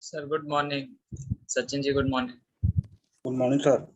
Sir, good morning. Sachin ji, good morning. Good morning, sir.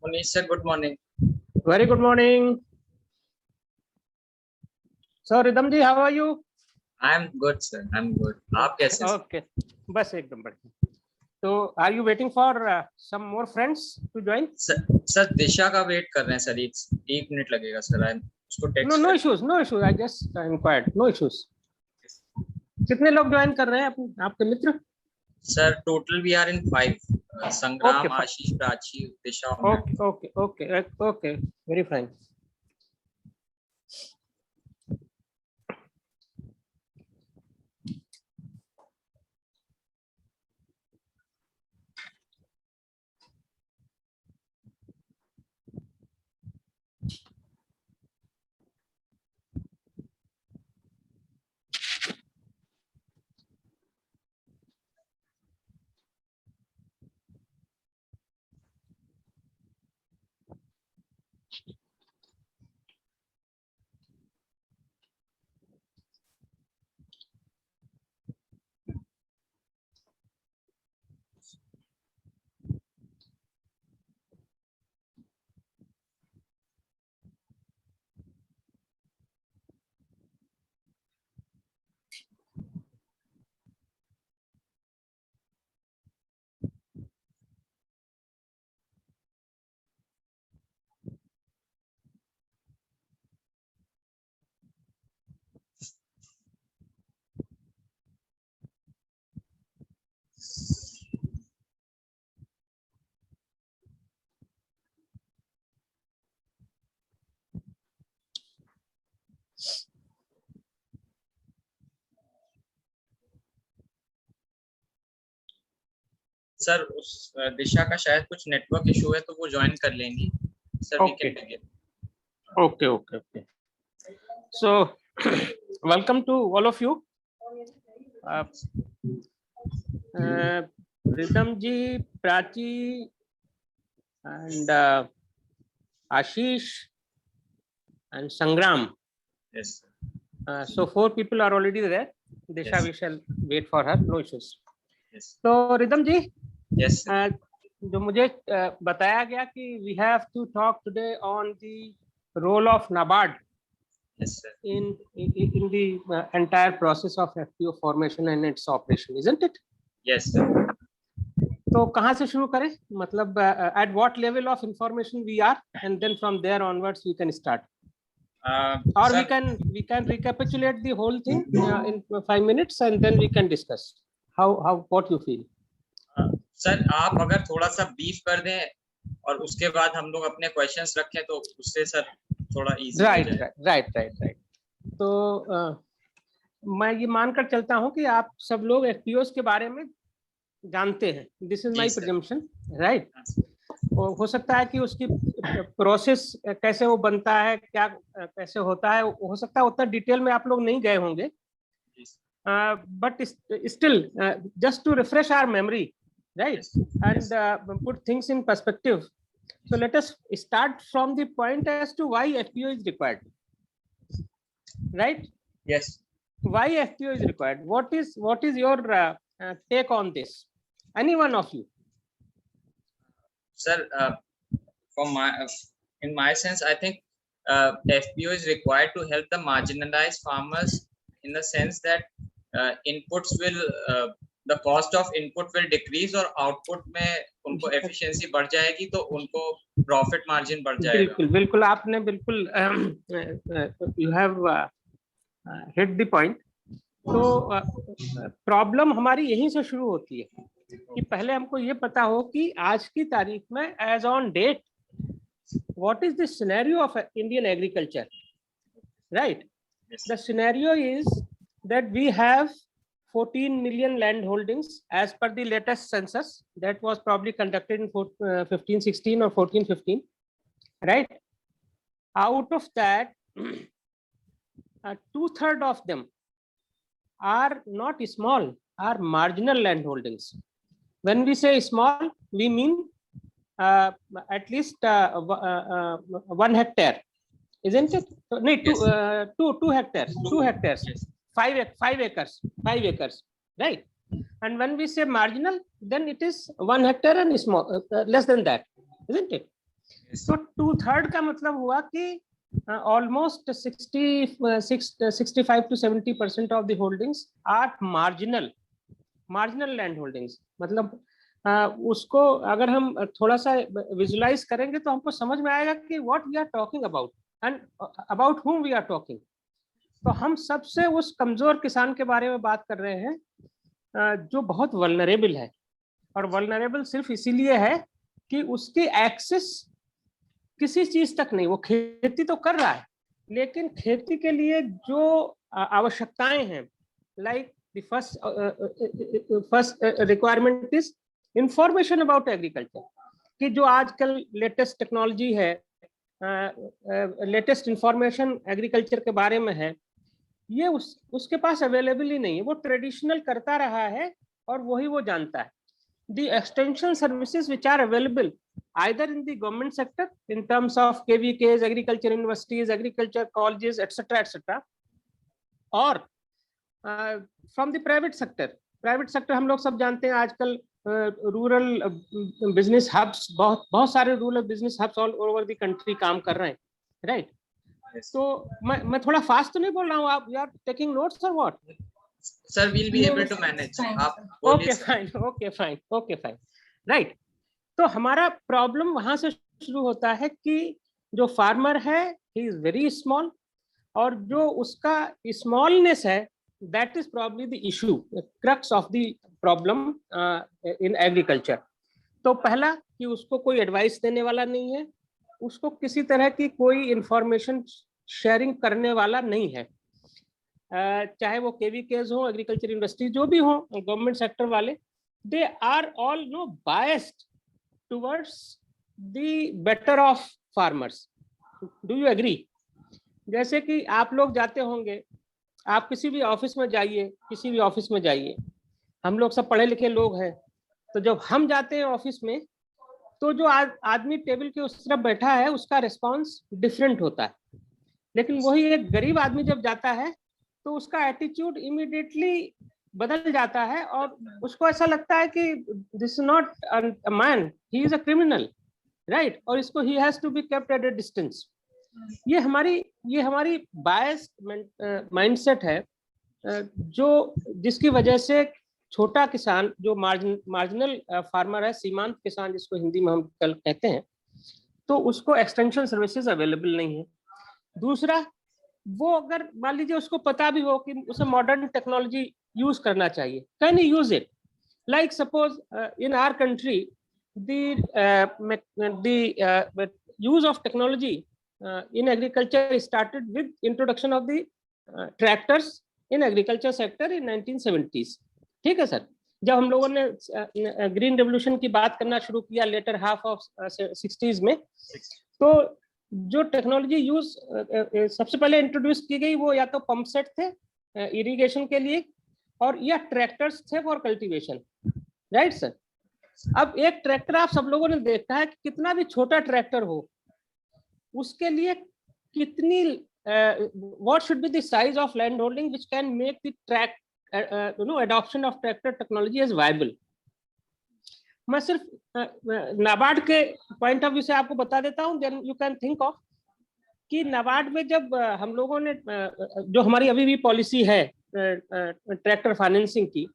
Manish sir, good morning. Very good morning. So Ridham ji, how are you? I'm good, sir. I'm good. आप कैसे हैं? Okay, बस एकदम बढ़िया. So are you waiting for some more friends to join? Sir Disha का wait कर रहे हैं सर. एक मिनट लगेगा सर. उसको text No issues, no issues. I just inquired. No issues. कितने लोग ज्वाइन कर रहे हैं आपके मित्र? Sir total we are in 5. Sangram, Okay, Ashish, Prachi, Disha. Okay. Very fine. Sir उस दिशा का शायद कुछ नेटवर्क इशू है तो वो ज्वाइन कर लेंगी. Sir we can begin. Okay. So welcome to all of you. Ridham ji, Prachi, and Ashish and Sangram. Yes. So 4 people are already there. Disha, Yes. we shall wait for her. No issues. Yes. So Ridham ji, Yes. Sir. जो मुझे बताया गया कि we have to talk today on the role of NABARD Yes, sir. in the entire process of FPO formation and its operation, isn't it? Yes, sir. तो कहाँ से शुरू करें? मतलब at what level of information we are, and then from there onwards we can start. Or sir, we can recapitulate the whole thing in 5 minutes and then we can discuss. How what you feel? Sir आप अगर थोड़ा सा beef कर दें और उसके बाद हम लोग अपने क्वेश्चंस रखें तो उससे सर थोड़ा इजी हो जाए. Right. तो मैं ये मानकर चलता हूँ कि आप सब लोग एफपीओस के बारे में जानते हैं. This is my presumption, right? हो सकता है कि उसकी प्रोसेस कैसे वो बनता है, क्या कैसे होता है, हो सकता है उतना डिटेल में आप लोग नहीं गए होंगे, but still just to refresh our memory, right? And put things in perspective. So let us start from the point as to why FPO is required, right? Yes. Why FPO is required? What is your take on this? Any one of you? Sir, in my sense, I think FPO is required to help the marginalized farmers in the sense that inputs will the cost of input will decrease और output में उनको efficiency बढ़ जाएगी तो उनको profit margin बढ़ जाएगा. बिल्कुल आपने बिल्कुल you have hit the point. तो प्रॉब्लम हमारी यहीं से शुरू होती है कि पहले हमको ये पता हो कि आज की तारीख में as on date what is the scenario of Indian agriculture, right? The scenario is that we have 14 million land holdings as per the latest census that was probably conducted in 1516 or 1415, right? Out of that, 2/3 of them are not small, are marginal land holdings. When we say small, we mean at least 1 hectare, isn't it? No, Yes. 2 hectares, 2 hectares, Yes. 5 acres, right? And when we say marginal, then it is 1 hectare and small, less than that, isn't it? Yes. So 2/3 का मतलब हुआ कि almost 65 to 70% of the holdings are marginal land holdings. मतलब उसको अगर हम थोड़ा सा विजुलाइज करेंगे तो हमको समझ में आएगा कि what we are talking about and about whom we are talking. तो हम सबसे उस कमजोर किसान के बारे में बात कर रहे हैं जो बहुत वल्नरेबल है, और वल्नरेबल सिर्फ इसीलिए है कि उसकी एक्सेस किसी चीज तक नहीं, वो खेती तो कर रहा है लेकिन खेती के लिए जो आवश्यकताएं हैं, like the first requirement is information about agriculture, कि जो आजकल लेटेस्ट टेक्नोलॉजी है, लेटेस्ट इंफॉर्मेशन एग्रीकल्चर के बारे में है, ये उसके पास अवेलेबल ही नहीं है। वो ट्रेडिशनल करता रहा है और वही वो जानता है। The extension services which are available either in the government sector in terms of KVKs, agriculture universities, agriculture colleges, etc., or from the private sector. Private sector हम लोग सब जानते हैं आजकल रूरल बिजनेस हब्स, बहुत सारे rural business hubs all over the country काम कर रहे हैं, राइट? तो मैं थोड़ा फास्ट तो नहीं बोल रहा हूँ, आप यू आर टेकिंग नोट्स और what? Sir, we'll be able to manage. Okay, fine. Right. तो हमारा प्रॉब्लम वहां से शुरू होता है कि जो फार्मर है he is very small, और जो उसका स्मॉलनेस है that is probably the issue, the crux of the problem in agriculture. तो पहला कि उसको कोई एडवाइस देने वाला नहीं है, उसको किसी तरह की कोई इंफॉर्मेशन शेयरिंग करने वाला नहीं है, चाहे वो केवीकेज हो, एग्रीकल्चर यूनिवर्सिटी जो भी हो, गवर्नमेंट सेक्टर वाले, they are all no biased towards the better off farmers. Do you agree? जैसे कि आप लोग जाते होंगे, आप किसी भी ऑफिस में जाइए, हम लोग सब पढ़े लिखे लोग हैं, तो जब हम जाते हैं ऑफिस में तो जो आदमी टेबल के उस तरफ बैठा है उसका रिस्पॉन्स डिफरेंट होता है, लेकिन वही एक गरीब आदमी जब जाता है तो उसका एटीट्यूड इमीडिएटली बदल जाता है और उसको ऐसा लगता है कि this is not a man, he is a criminal, right? और इसको he has to be kept at a distance. ये हमारी बायस्ड माइंडसेट है, जो जिसकी वजह से छोटा किसान जो मार्जिनल फार्मर है, सीमांत किसान जिसको हिंदी में हम कल कहते हैं, तो उसको एक्सटेंशन सर्विसेज अवेलेबल नहीं है. दूसरा, वो अगर मान लीजिए उसको पता भी हो कि उसे मॉडर्न टेक्नोलॉजी यूज करना चाहिए, can he use it? Like suppose in our country the use of technology in agriculture started with introduction of the tractors in agriculture sector in 1970s. ठीक है सर? जब हम लोगों ने ग्रीन रेवोल्यूशन की बात करना शुरू किया लेटर हाफ ऑफ 60s में, तो जो टेक्नोलॉजी यूज सबसे पहले इंट्रोड्यूस की गई वो या तो पंप सेट थे इरिगेशन के लिए, और या ट्रैक्टर्स थे फॉर कल्टीवेशन, राइट सर? अब एक ट्रैक्टर आप सब लोगों ने देखा है कि कितना भी छोटा ट्रैक्टर हो उसके लिए कितनी what should be the size of land holding which can make the adoption of tractor technology as viable. मैं सिर्फ नाबार्ड के पॉइंट ऑफ व्यू से आपको बता देता हूँ, then you can think of कि नाबार्ड में जब हम लोगों ने जो हमारी अभी भी पॉलिसी है ट्रैक्टर फाइनेंसिंग की,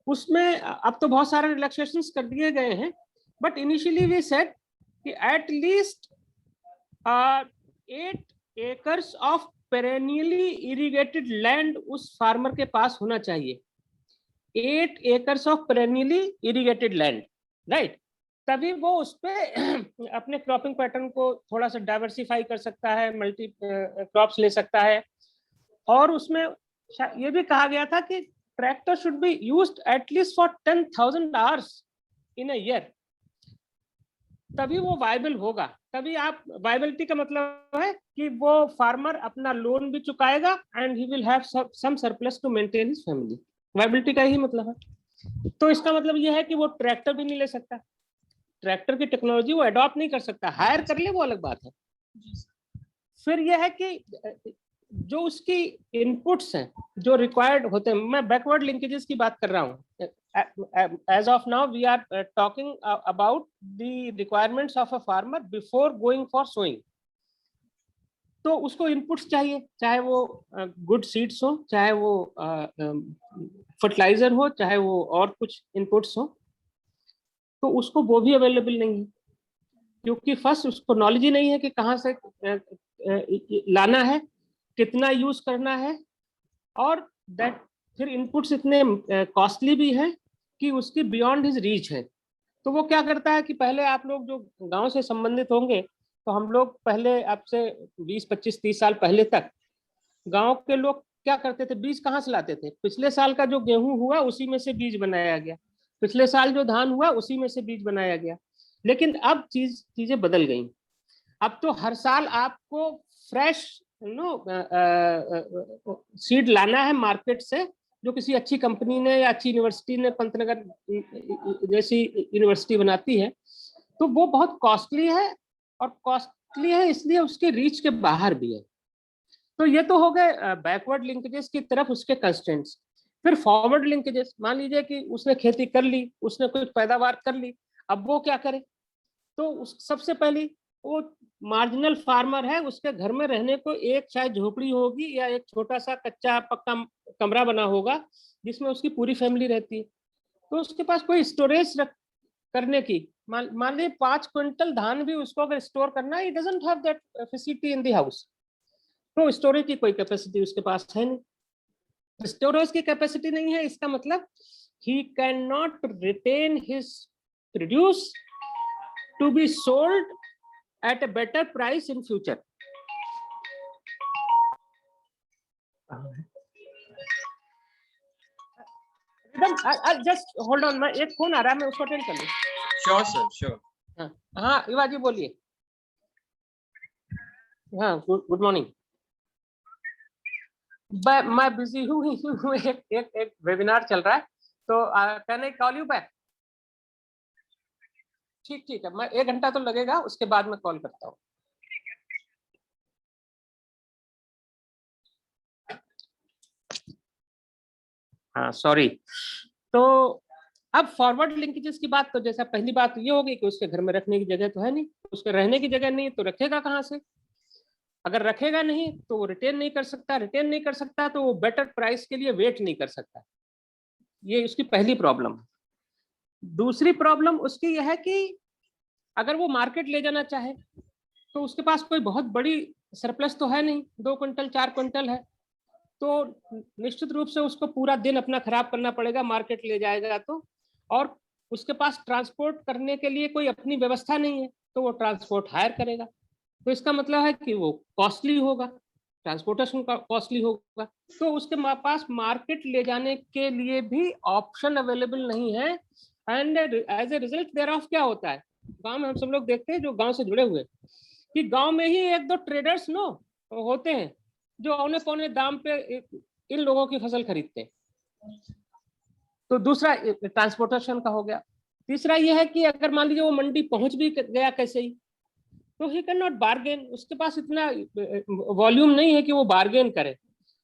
उसमें अब तो बहुत सारे रिलैक्सेशंस कर दिए गए हैं, बट इनिशियली वी सेड कि at least 8 acres of perennially irrigated land उस फार्मर के पास होना चाहिए. 8 acres of perennially irrigated land, right? तभी वो उस पे अपने क्रॉपिंग पैटर्न को थोड़ा सा डाइवर्सिफाई कर सकता है, मल्टी क्रॉप्स ले सकता है. और उसमें ये भी कहा गया था कि tractor should be used at least for 10,000 hours in a year. तभी वो वायबल होगा, तभी आप वायबिलिटी का मतलब है कि वो फार्मर अपना लोन भी चुकाएगा and he will have some surplus to maintain his family. Viability का ही मतलब है। तो इसका मतलब ये है कि वो ट्रैक्टर भी नहीं ले सकता, ट्रैक्टर की टेक्नोलॉजी वो अडॉप्ट नहीं कर सकता, हायर कर ले वो अलग बात है। फिर यह है कि जो उसकी इनपुट्स हैं जो रिक्वायर्ड होते हैं, मैं बैकवर्ड लिंकेजेस की बात कर रहा हूँ। As of now we are talking about the requirements of a farmer before going for sowing. तो उसको इनपुट्स चाहिए, चाहे वो गुड सीड्स हो, चाहे वो फर्टिलाइजर हो, चाहे वो और कुछ इनपुट्स हो, तो उसको वो भी अवेलेबल नहीं है, क्योंकि फर्स्ट उसको नॉलेज ही नहीं है कि कहाँ से लाना है, कितना यूज करना है, और दैट फिर इनपुट्स इतने कॉस्टली भी हैं कि उसकी बियॉन्ड हिज रीच है। तो वो क्या करता है कि पहले आप लोग जो गांव से संबंधित होंगे, तो हम लोग पहले आपसे 20, 25, 30 साल पहले तक गांव के लोग क्या करते थे, बीज कहाँ से लाते थे? पिछले साल का जो गेहूं हुआ उसी में से बीज बनाया गया, पिछले साल जो धान हुआ उसी में से बीज बनाया गया। लेकिन अब चीजें बदल गई। अब तो हर साल आपको फ्रेश सीड लाना है मार्केट से, जो किसी अच्छी कंपनी ने या अच्छी यूनिवर्सिटी ने, पंतनगर जैसी यूनिवर्सिटी बनाती है, तो वो बहुत कॉस्टली है, और कॉस्टली है इसलिए उसके रीच के बाहर भी है। तो ये तो हो गए बैकवर्ड लिंकेजेस की तरफ उसके कंस्ट्रेंट्स। फिर फॉरवर्ड लिंकेजेस, मान लीजिए कि उसने खेती कर ली, उसने कुछ पैदावार कर ली, अब वो क्या करे? तो सबसे पहली वो मार्जिनल फार्मर है, उसके घर में रहने को एक शायद झोपड़ी होगी या एक छोटा सा कच्चा पक्का कमरा बना होगा जिसमें उसकी पूरी फैमिली रहती है। तो उसके पास कोई स्टोरेज करने की, मान लीजिए 5 क्विंटल धान भी उसको अगर स्टोर करना है, he doesn't have that facility in the house. तो स्टोरेज की कोई कैपेसिटी उसके पास है नहीं। स्टोरेज की कैपेसिटी नहीं है, इसका मतलब he can not retain his produce to be sold at a better price in future. I'll just hold on, मैं एक फोन आ रहा है, मैं उसको अटेंड कर लूं। Sure sir, sure. हाँ युवा जी बोलिए। हाँ गुड मॉर्निंग। मैं बिजी हूँ, एक वेबिनार चल रहा है, तो can I call you back? ठीक है, मैं 1 घंटा तो लगेगा, उसके बाद मैं कॉल करता हूँ। हाँ सॉरी। तो अब फॉरवर्ड लिंकेजेस की बात, तो जैसा पहली बात ये होगी कि उसके घर में रखने की जगह तो है नहीं, उसके रहने की जगह नहीं, तो रखेगा कहाँ से? अगर रखेगा नहीं तो वो रिटेन नहीं कर सकता, रिटेन नहीं कर सकता तो वो बेटर प्राइस के लिए वेट नहीं कर सकता। ये उसकी पहली प्रॉब्लम है। दूसरी प्रॉब्लम उसकी यह है कि अगर वो मार्केट ले जाना चाहे तो उसके पास कोई बहुत बड़ी सरप्लस तो है नहीं, 2 क्विंटल 4 क्विंटल है, तो निश्चित रूप से उसको पूरा दिन अपना खराब करना पड़ेगा मार्केट ले जाएगा तो, और उसके पास ट्रांसपोर्ट करने के लिए कोई अपनी व्यवस्था नहीं है, तो वो ट्रांसपोर्ट हायर करेगा। तो इसका मतलब है कि वो कॉस्टली होगा, ट्रांसपोर्टेशन का कॉस्टली होगा, तो उसके पास मार्केट ले जाने के लिए भी ऑप्शन अवेलेबल नहीं है। And as a result thereof क्या होता है, गांव में हम सब लोग देखते हैं जो गांव से जुड़े हुए, कि गांव में ही 1-2 ट्रेडर्स होते हैं जो औने पौने दाम पे इन लोगों की फसल खरीदते हैं। तो दूसरा ट्रांसपोर्टेशन का हो गया। तीसरा यह है कि अगर मान लीजिए वो मंडी पहुंच भी गया कैसे ही, तो ही कैन नॉट बार्गेन, उसके पास इतना वॉल्यूम नहीं है कि वो बार्गेन करे,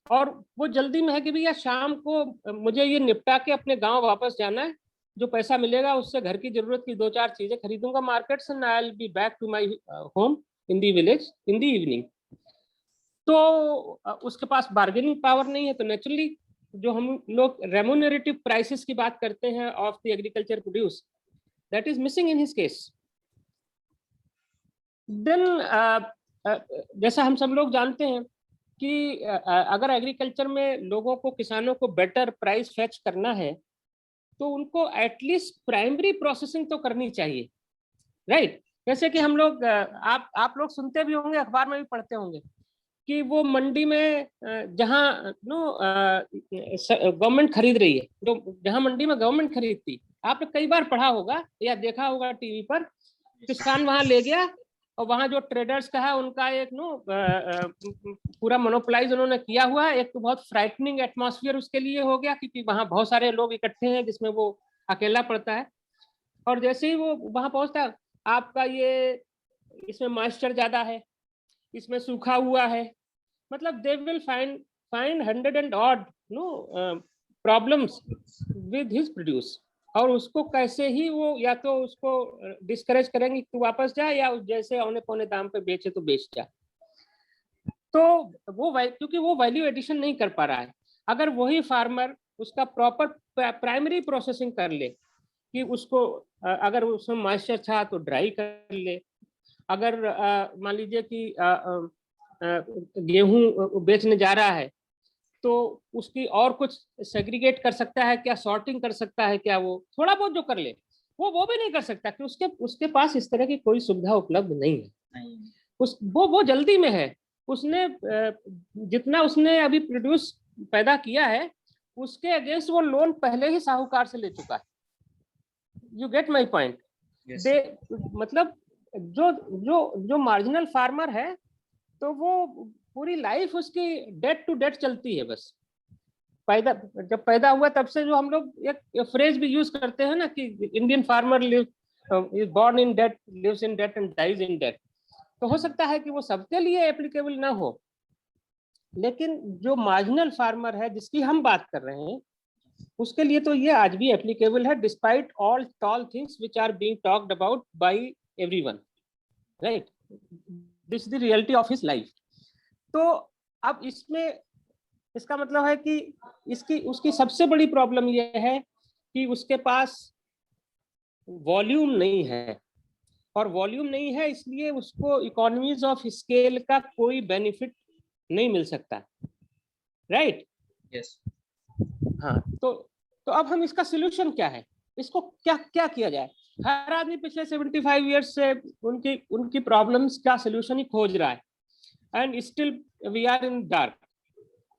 और वो जल्दी में है कि भैया शाम को मुझे ये निपटा के अपने गांव वापस जाना है, जो पैसा मिलेगा उससे घर की जरूरत की 2-4 चीजें खरीदूंगा मार्केट से, I will be back to my home in the village in the evening. तो उसके पास बार्गेनिंग पावर नहीं है, तो नेचुरली जो हम लोग रेम्यूनरेटिव प्राइसेस की बात करते हैं of the agriculture produce, that is missing in his case. Then जैसा हम सब लोग जानते हैं कि अगर एग्रीकल्चर में लोगों को, किसानों को बेटर प्राइस फेच करना है, तो उनको एटलीस्ट प्राइमरी प्रोसेसिंग तो करनी चाहिए, राइट? जैसे कि हम लोग आप लोग सुनते भी होंगे, अखबार में भी पढ़ते होंगे कि वो मंडी में जहाँ गवर्नमेंट खरीद रही है, तो जहाँ मंडी में गवर्नमेंट खरीदती, आपने कई बार पढ़ा होगा या देखा होगा टीवी पर, किसान वहां ले गया और वहां जो ट्रेडर्स का है उनका एक पूरा मोनोपोलाइज उन्होंने किया हुआ है। एक तो बहुत फ्राइटनिंग एटमॉस्फेयर उसके लिए हो गया, क्योंकि वहां बहुत सारे लोग इकट्ठे हैं जिसमें वो अकेला पड़ता है। और जैसे ही वो वहां पहुंचता है, आपका ये इसमें मॉइस्चर ज्यादा है, इसमें सूखा हुआ है, मतलब they will find 100 and odd problems with his produce. और उसको कैसे ही वो या तो उसको डिस्करेज करेंगे कि वापस जा, या जैसे औने पौने दाम पे बेचे तो बेच जा। तो वो क्योंकि वो वैल्यू एडिशन नहीं कर पा रहा है। अगर वही फार्मर उसका प्रॉपर प्राइमरी प्रोसेसिंग कर ले, कि उसको अगर उसमें मॉइस्चर था तो ड्राई कर ले, अगर मान लीजिए कि गेहूं बेचने जा रहा है तो उसकी और कुछ सेग्रीगेट कर सकता है क्या, सॉर्टिंग कर सकता है क्या, वो थोड़ा बहुत जो कर ले, वो भी नहीं कर सकता कि उसके पास इस तरह की कोई सुविधा उपलब्ध नहीं है। वो जल्दी में है, उसने जितना उसने अभी प्रोड्यूस पैदा किया है उसके अगेंस्ट वो लोन पहले ही साहूकार से ले चुका है। You get my point? मतलब जो जो जो मार्जिनल फार्मर है, तो वो पूरी लाइफ उसकी डेट टू डेट चलती है। बस जब पैदा हुआ तब से जो हम लोग एक फ्रेज भी यूज करते हैं ना, कि Indian farmer is born in debt, lives in debt and dies in debt. तो हो सकता है कि वो सबके लिए एप्लीकेबल ना हो, लेकिन जो मार्जिनल फार्मर है जिसकी हम बात कर रहे हैं, उसके लिए तो ये आज भी एप्लीकेबल है, despite all tall things which are being talked about by everyone, right? This is the reality of his life. तो अब इसमें इसका मतलब है कि उसकी सबसे बड़ी प्रॉब्लम ये है कि उसके पास वॉल्यूम नहीं है, और वॉल्यूम नहीं है इसलिए उसको इकोनॉमीज ऑफ स्केल का कोई बेनिफिट नहीं मिल सकता, राइट? यस। हाँ, तो अब हम इसका सोल्यूशन क्या है, इसको क्या किया जाए? हर आदमी पिछले 75 ईयर्स से उनकी प्रॉब्लम्स का सोल्यूशन ही खोज रहा है, and still we are in dark.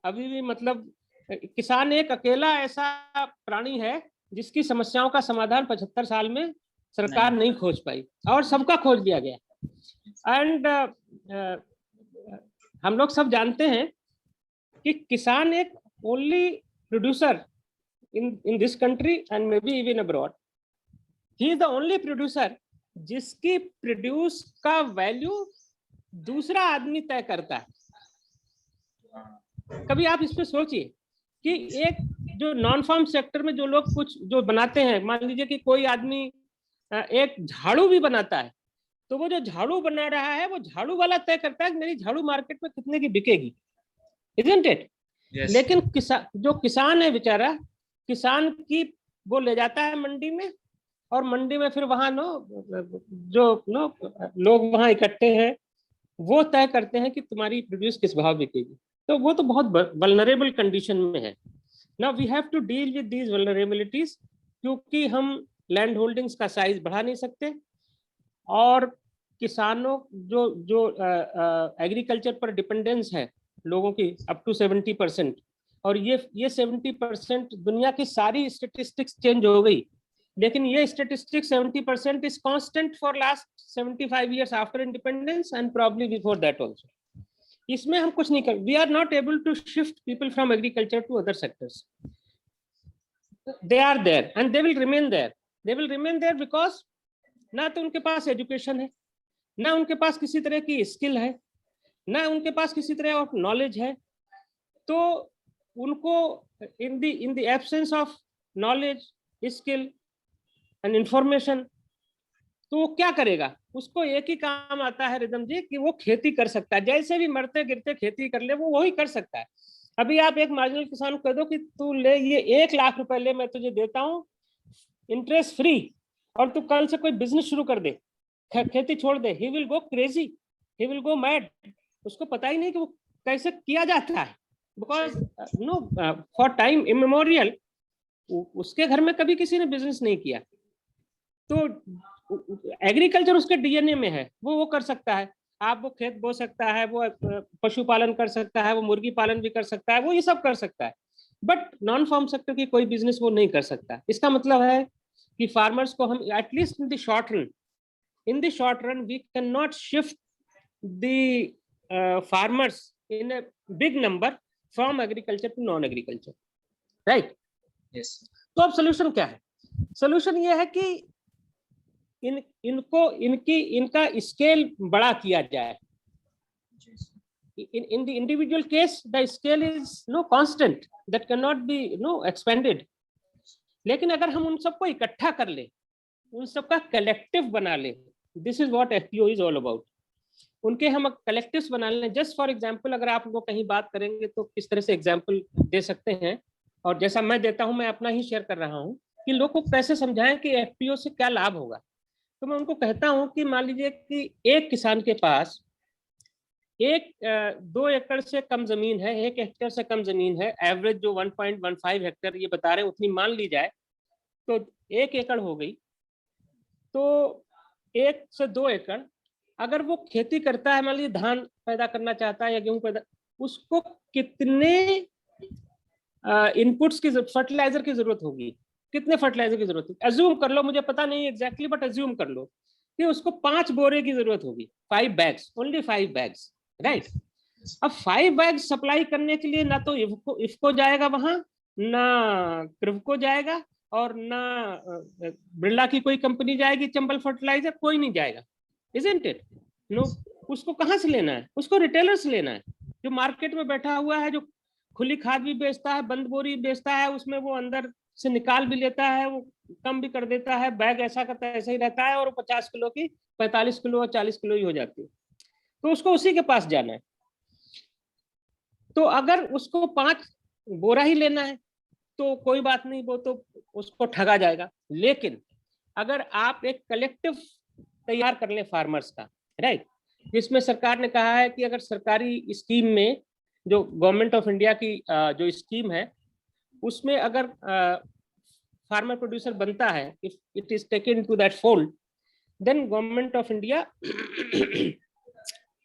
अभी भी मतलब किसान एक अकेला ऐसा प्राणी है जिसकी समस्याओं का समाधान 75 साल में सरकार नहीं खोज पाई, और सबका खोज लिया गया। एंड हम लोग सब जानते हैं कि किसान एक only producer in this country and maybe even abroad. He is the only producer जिसकी प्रोड्यूस का वैल्यू दूसरा आदमी तय करता है। कभी आप इस पे सोचिए कि एक जो नॉन फार्म सेक्टर में जो लोग कुछ जो बनाते हैं, मान लीजिए कि कोई आदमी एक झाड़ू भी बनाता है, तो वो जो झाड़ू बना रहा है वो झाड़ू वाला तय करता है कि मेरी झाड़ू मार्केट में कितने की बिकेगी, isn't it? Yes. लेकिन जो किसान है बेचारा, किसान की वो ले जाता है मंडी में, और मंडी में फिर वहां लोग वहां इकट्ठे हैं, वो तय करते हैं कि तुम्हारी प्रोड्यूस किस भाव बिकेगी। तो वो तो बहुत वल्नरेबल कंडीशन में है। Now we have to deal with these vulnerabilities, क्योंकि हम लैंड होल्डिंग्स का साइज बढ़ा नहीं सकते, और किसानों जो एग्रीकल्चर पर डिपेंडेंस है लोगों की अप टू 70%, और ये 70% दुनिया की सारी स्टेटिस्टिक्स चेंज हो गई, लेकिन ये statistics 70% is constant for last 75 years after independence and probably before that also. इसमें हम कुछ नहीं कर, we are not able to shift people from agriculture to other sectors. They are there and they will remain there, they will remain there because ना तो उनके पास education है, ना उनके पास किसी तरह की स्किल है, ना उनके पास किसी तरह ऑफ नॉलेज है। तो उनको in the absence of knowledge, skill and information, तो वो क्या करेगा? उसको एक ही काम आता है रिदम जी, कि वो खेती कर सकता है, जैसे भी मरते गिरते खेती कर ले वो वही कर सकता है। अभी आप एक मार्जिनल किसान को कह दो कि तू ले ये 1 लाख रुपए ले, मैं तुझे देता हूँ इंटरेस्ट फ्री, और तू कल से कोई बिजनेस शुरू कर दे, खेती छोड़ दे, he will go crazy, he will go mad. उसको पता ही नहीं कि वो कैसे किया जाता है, बिकॉज फॉर टाइम इमेमोरियल उसके घर में कभी किसी ने बिजनेस नहीं किया। तो एग्रीकल्चर उसके डीएनए में है, वो कर सकता है। आप वो खेत बो सकता है, वो पशुपालन कर सकता है, वो मुर्गी पालन भी कर सकता है, वो ये सब कर सकता है, बट नॉन फार्म सेक्टर की कोई बिजनेस वो नहीं कर सकता। इसका मतलब है कि फार्मर्स को हम at least in the short run we can not shift the farmers in a big number from agriculture to non agriculture, right. Yes. तो अब सोल्यूशन क्या है? सोल्यूशन ये है कि इनका स्केल बड़ा किया जाए। Yes. In the individual case, the scale is constant, that cannot be expanded. लेकिन अगर हम उन सबको इकट्ठा कर ले, उन सबका कलेक्टिव बना ले, this is what FPO is all about. उनके हम कलेक्टिव्स बना लें। जस्ट फॉर एग्जांपल, अगर आप उनको कहीं बात करेंगे तो किस तरह से एग्जांपल दे सकते हैं, और जैसा मैं देता हूं, मैं अपना ही शेयर कर रहा हूं कि लोग को कैसे समझाएं कि एफपीओ से क्या लाभ होगा। तो मैं उनको कहता हूं कि मान लीजिए कि एक किसान के पास 2 एकड़ से कम जमीन है, 1 हेक्टेयर से कम जमीन है, एवरेज जो 1.15 हेक्टेयर ये बता रहे हैं उतनी मान ली जाए, तो 1 एकड़ हो गई। तो 1 से 2 एकड़ अगर वो खेती करता है, मान लीजिए धान पैदा करना चाहता है या गेहूं पैदा, उसको कितने इनपुट्स की, फर्टिलाइजर की जरूरत होगी, कितने फर्टिलाइजर की जरूरत होगी? अज्यूम कर लो, मुझे पता नहीं एग्जैक्टली, बट अज्यूम कर लो कि उसको 5 बोरे की जरूरत होगी, 5 बैग्स, ओनली 5 बैग्स, राइट। अब 5 बैग सप्लाई करने के लिए ना तो इफको जाएगा वहां, ना क्रिवको जाएगा, और ना बिरला की कोई कंपनी जाएगी, चंबल फर्टिलाइजर, कोई नहीं जाएगा, इजंट इट? नो। उसको कहाँ से लेना है? उसको रिटेलर से लेना है, जो मार्केट में बैठा हुआ है, जो खुली खाद भी बेचता है, बंद बोरी बेचता है, उसमें वो अंदर से निकाल भी लेता है, वो कम भी कर देता है, बैग ऐसा का ऐसा ही रहता है, और 50 किलो की 45 किलो और 40 किलो ही हो जाती है। तो उसको उसी के पास जाना है। तो अगर उसको 5 बोरा ही लेना है तो कोई बात नहीं, वो तो उसको ठगा जाएगा। लेकिन अगर आप एक कलेक्टिव तैयार कर ले फार्मर्स का, राइट, जिसमें सरकार ने कहा है कि अगर सरकारी स्कीम में, जो गवर्नमेंट ऑफ इंडिया की जो स्कीम है, उसमें अगर फार्मर प्रोड्यूसर बनता है, if it is taken to that fold, then government of India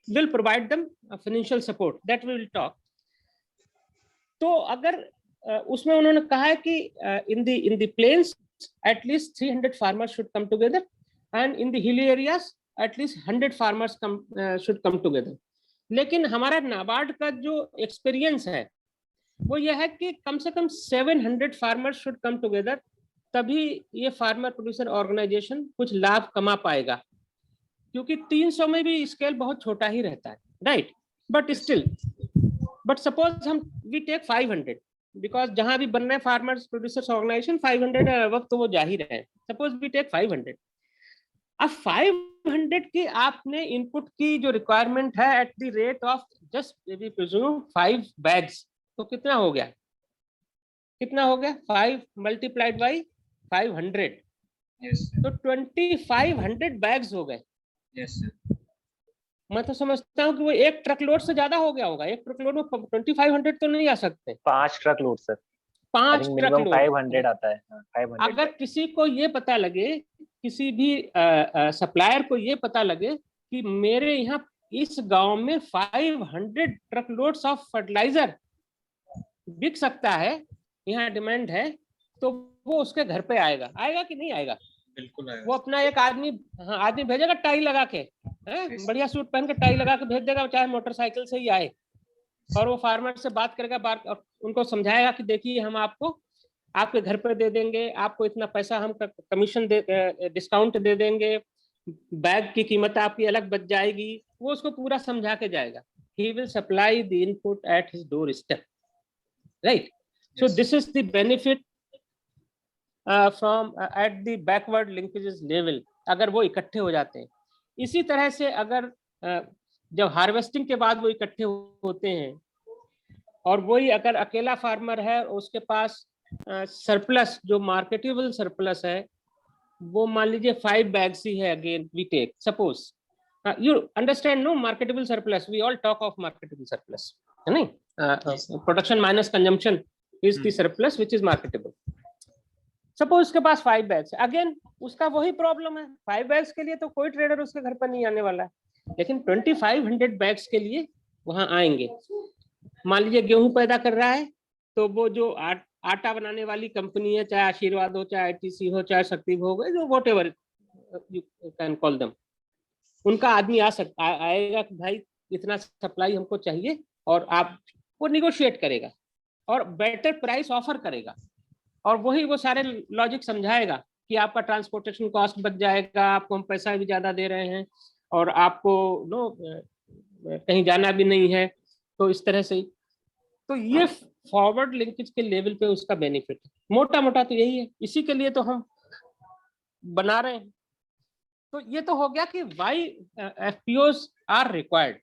will provide them financial support, that we will talk. तो अगर उसमें उन्होंने कहा है कि in the plains at least 300 farmers should come together, and in the hilly areas at least 100 farmers should come together. लेकिन हमारा नाबार्ड का जो एक्सपीरियंस है वो यह है कि कम से कम 700 farmers should come together, तभी ये फार्मर प्रोड्यूसर ऑर्गेनाइजेशन कुछ लाभ कमा पाएगा, क्योंकि 300 में भी स्केल बहुत छोटा ही रहता है, right. But still, but suppose हम वी टेक 500, बिकॉज जहां भी बन रहे फार्मर्स प्रोड्यूसर्स ऑर्गेनाइजेशन 500 वक्त तो वो जा ही रहे हैं। Suppose we take 500। अब 500 की आपने इनपुट की जो रिक्वायरमेंट है at the rate of just we presume 5 bags, तो कितना हो गया? कितना हो गया? 5 मल्टीप्लाइड बाई 500, तो 2500 बैग्स हो गए। Yes. मैं तो समझता हूँ कि वो 1 ट्रक लोड से ज्यादा हो गया होगा। 1 ट्रक लोड में 2500 तो नहीं आ सकते। 5 truck load sir, 5 truck load 500 आता है। 500 अगर किसी को ये पता लगे, किसी भी सप्लायर को ये पता लगे कि मेरे यहाँ इस गांव में 500 ट्रक लोड्स ऑफ फर्टिलाइजर बिक सकता है, यहाँ डिमांड है, तो वो उसके घर पे आएगा कि नहीं आएगा? बिल्कुल आएगा। वो अपना एक आदमी भेजेगा टाई लगा के, बढ़िया सूट पहन के टाई लगा के भेज देगा, चाहे मोटरसाइकिल से ही आए, और वो फार्मर से बात करेगा, उनको समझाएगा कि देखिए हम आपको आपके घर पे दे देंगे, आपको इतना पैसा हम कमीशन डिस्काउंट दे देंगे, बैग की कीमत आपकी अलग बच जाएगी। वो उसको पूरा समझा के जाएगा। he will supply the input at his doorstep, right? So this is the benefit from at the backward linkages level, अगर वो इकट्ठे हो जाते हैं। इसी तरह से अगर जब हार्वेस्टिंग के बाद वो इकट्ठे होते हैं, और वही अगर अकेला फार्मर है, उसके पास सरप्लस, जो मार्केटेबल सरप्लस है, वो मान लीजिए 5 बैग्स ही है, again we take suppose, you understand, no? Marketable surplus, we all talk of marketable surplus, है नहीं? Production minus consumption is the surplus which is marketable. Suppose उसके पास 5 बैग्स, अगेन उसका वही प्रॉब्लम है, 5 बैग्स के लिए तो कोई ट्रेडर उसके घर पर नहीं आने वाला है। लेकिन 2500 बैग्स के लिए वहां आएंगे। मान लीजिए गेहूं पैदा कर रहा है, तो वो जो आटा बनाने वाली कंपनी है, चाहे आशीर्वाद हो, चाहे आईटीसी हो, चाहे शक्ति भोग है, जो what ever you can call them, उनका आदमी आएगा कि भाई इतना सप्लाई हमको चाहिए, और आप वो निगोशिएट करेगा और बेटर प्राइस ऑफर करेगा, और वही वो सारे लॉजिक समझाएगा कि आपका ट्रांसपोर्टेशन कॉस्ट बच जाएगा, आपको हम पैसा भी ज्यादा दे रहे हैं, और आपको कहीं जाना भी नहीं है, तो इस तरह से। तो ये फॉरवर्ड लिंकेज के लेवल पे उसका बेनिफिट है, मोटा मोटा तो यही है, इसी के लिए तो हम बना रहे हैं। तो ये तो हो गया कि why FPOs are required.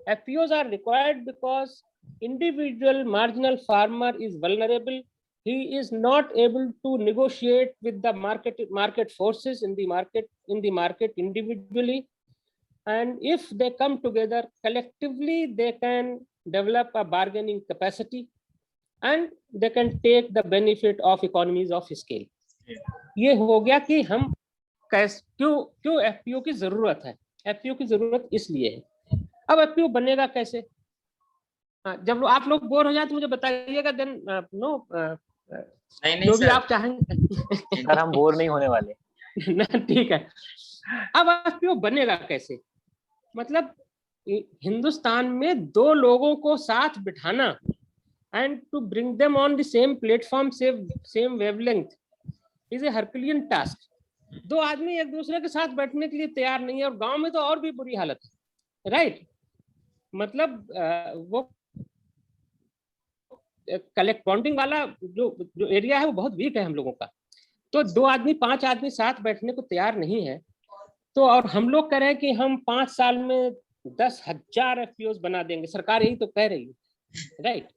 FPOs are required because individual marginal farmer is vulnerable. He is not able to negotiate with the market forces in the market individually. And if they come together collectively, they can develop a bargaining capacity and they can take the benefit of economies of scale. ये हो गया कि हम क्यों FPO की जरूरत है। FPO की जरूरत इसलिए है। अब FPO बनेगा कैसे? जब आप लोग बोर हो जाए तो मुझे बताइएगा, देन नहीं जो भी सर, आप चाहेंगे। सर हम बोर नहीं होने वाले। ना, ठीक है। अब FPO बनेगा कैसे? मतलब हिंदुस्तान में दो लोगों को साथ बिठाना and to bring them on the same platform, same wavelength is a herculean task. दो आदमी एक दूसरे के साथ बैठने के लिए तैयार नहीं है, और गांव में तो और भी बुरी हालत है, राइट? मतलब वो कलेक्ट बॉन्डिंग वाला जो एरिया है वो बहुत वीक है हम लोगों का। तो 2 आदमी 5 आदमी साथ बैठने को तैयार नहीं है। तो और हम लोग कह रहे हैं कि हम 5 साल में 10,000 FPOs बना देंगे, सरकार यही तो कह रही है, राइट?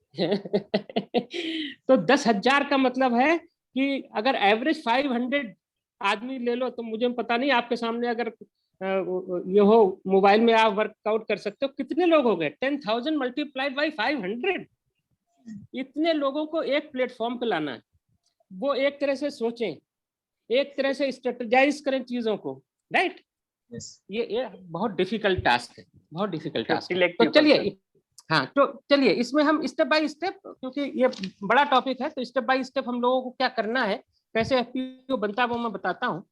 तो 10,000 का मतलब है कि अगर एवरेज 500 आदमी ले लो, तो मुझे पता नहीं, आपके सामने अगर ये हो मोबाइल में आप वर्कआउट कर सकते हो, कितने लोग हो गए? 10,000 मल्टीप्लाइड बाई 500। इतने लोगों को एक प्लेटफॉर्म पे लाना है। वो एक तरह से सोचें, एक तरह से स्ट्रेटेजाइज करें चीजों को, राइट? ये बहुत डिफिकल्ट टास्क है, बहुत डिफिकल्ट टास्क है। तो चलिए, हाँ, तो चलिए इसमें हम स्टेप बाय स्टेप, क्योंकि ये बड़ा टॉपिक है, तो स्टेप बाय स्टेप हम लोगों को क्या करना है, कैसे FPO बनता है, वो मैं बताता हूँ।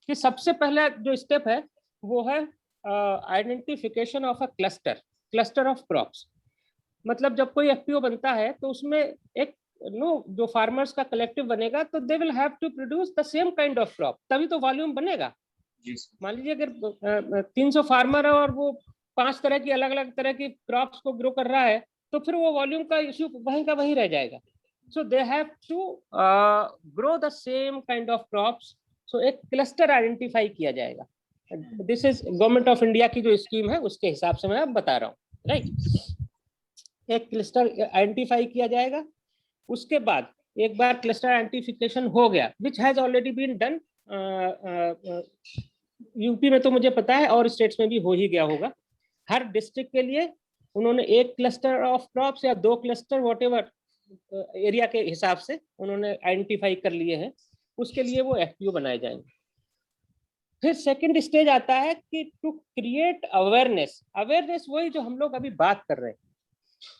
कि सबसे पहले जो स्टेप है वो है identification of a cluster of crops. मतलब जब कोई FPO बनता है तो उसमें एक जो फार्मर्स का कलेक्टिव बनेगा, तो they will have to produce the same kind of crop, तभी तो वॉल्यूम बनेगा। मान लीजिए अगर 300 फार्मर है और वो 5 तरह की अलग अलग तरह की क्रॉप्स को ग्रो कर रहा है, तो फिर वो वॉल्यूम का इश्यू वहीं का वहीं रह जाएगा। So they have to grow the same kind of crops. So एक क्लस्टर आइडेंटिफाई किया जाएगा। This is government of India की जो स्कीम है उसके हिसाब से मैं बता रहा हूँ, राइट? एक क्लस्टर आइडेंटिफाई किया जाएगा। उसके बाद एक बार क्लस्टर आइडेंटिफिकेशन हो गया, which has already been done, UP में तो मुझे पता है, और स्टेट्स में भी हो ही गया होगा। हर डिस्ट्रिक्ट के लिए उन्होंने एक क्लस्टर ऑफ क्रॉप्स या 2 क्लस्टर, वॉट एवर एरिया के हिसाब से उन्होंने आइडेंटिफाई कर लिए हैं, उसके लिए वो FPO बनाए जाएंगे। फिर सेकंड स्टेज आता है कि टू क्रिएट अवेयरनेस। अवेयरनेस वही जो हम लोग अभी बात कर रहे हैं,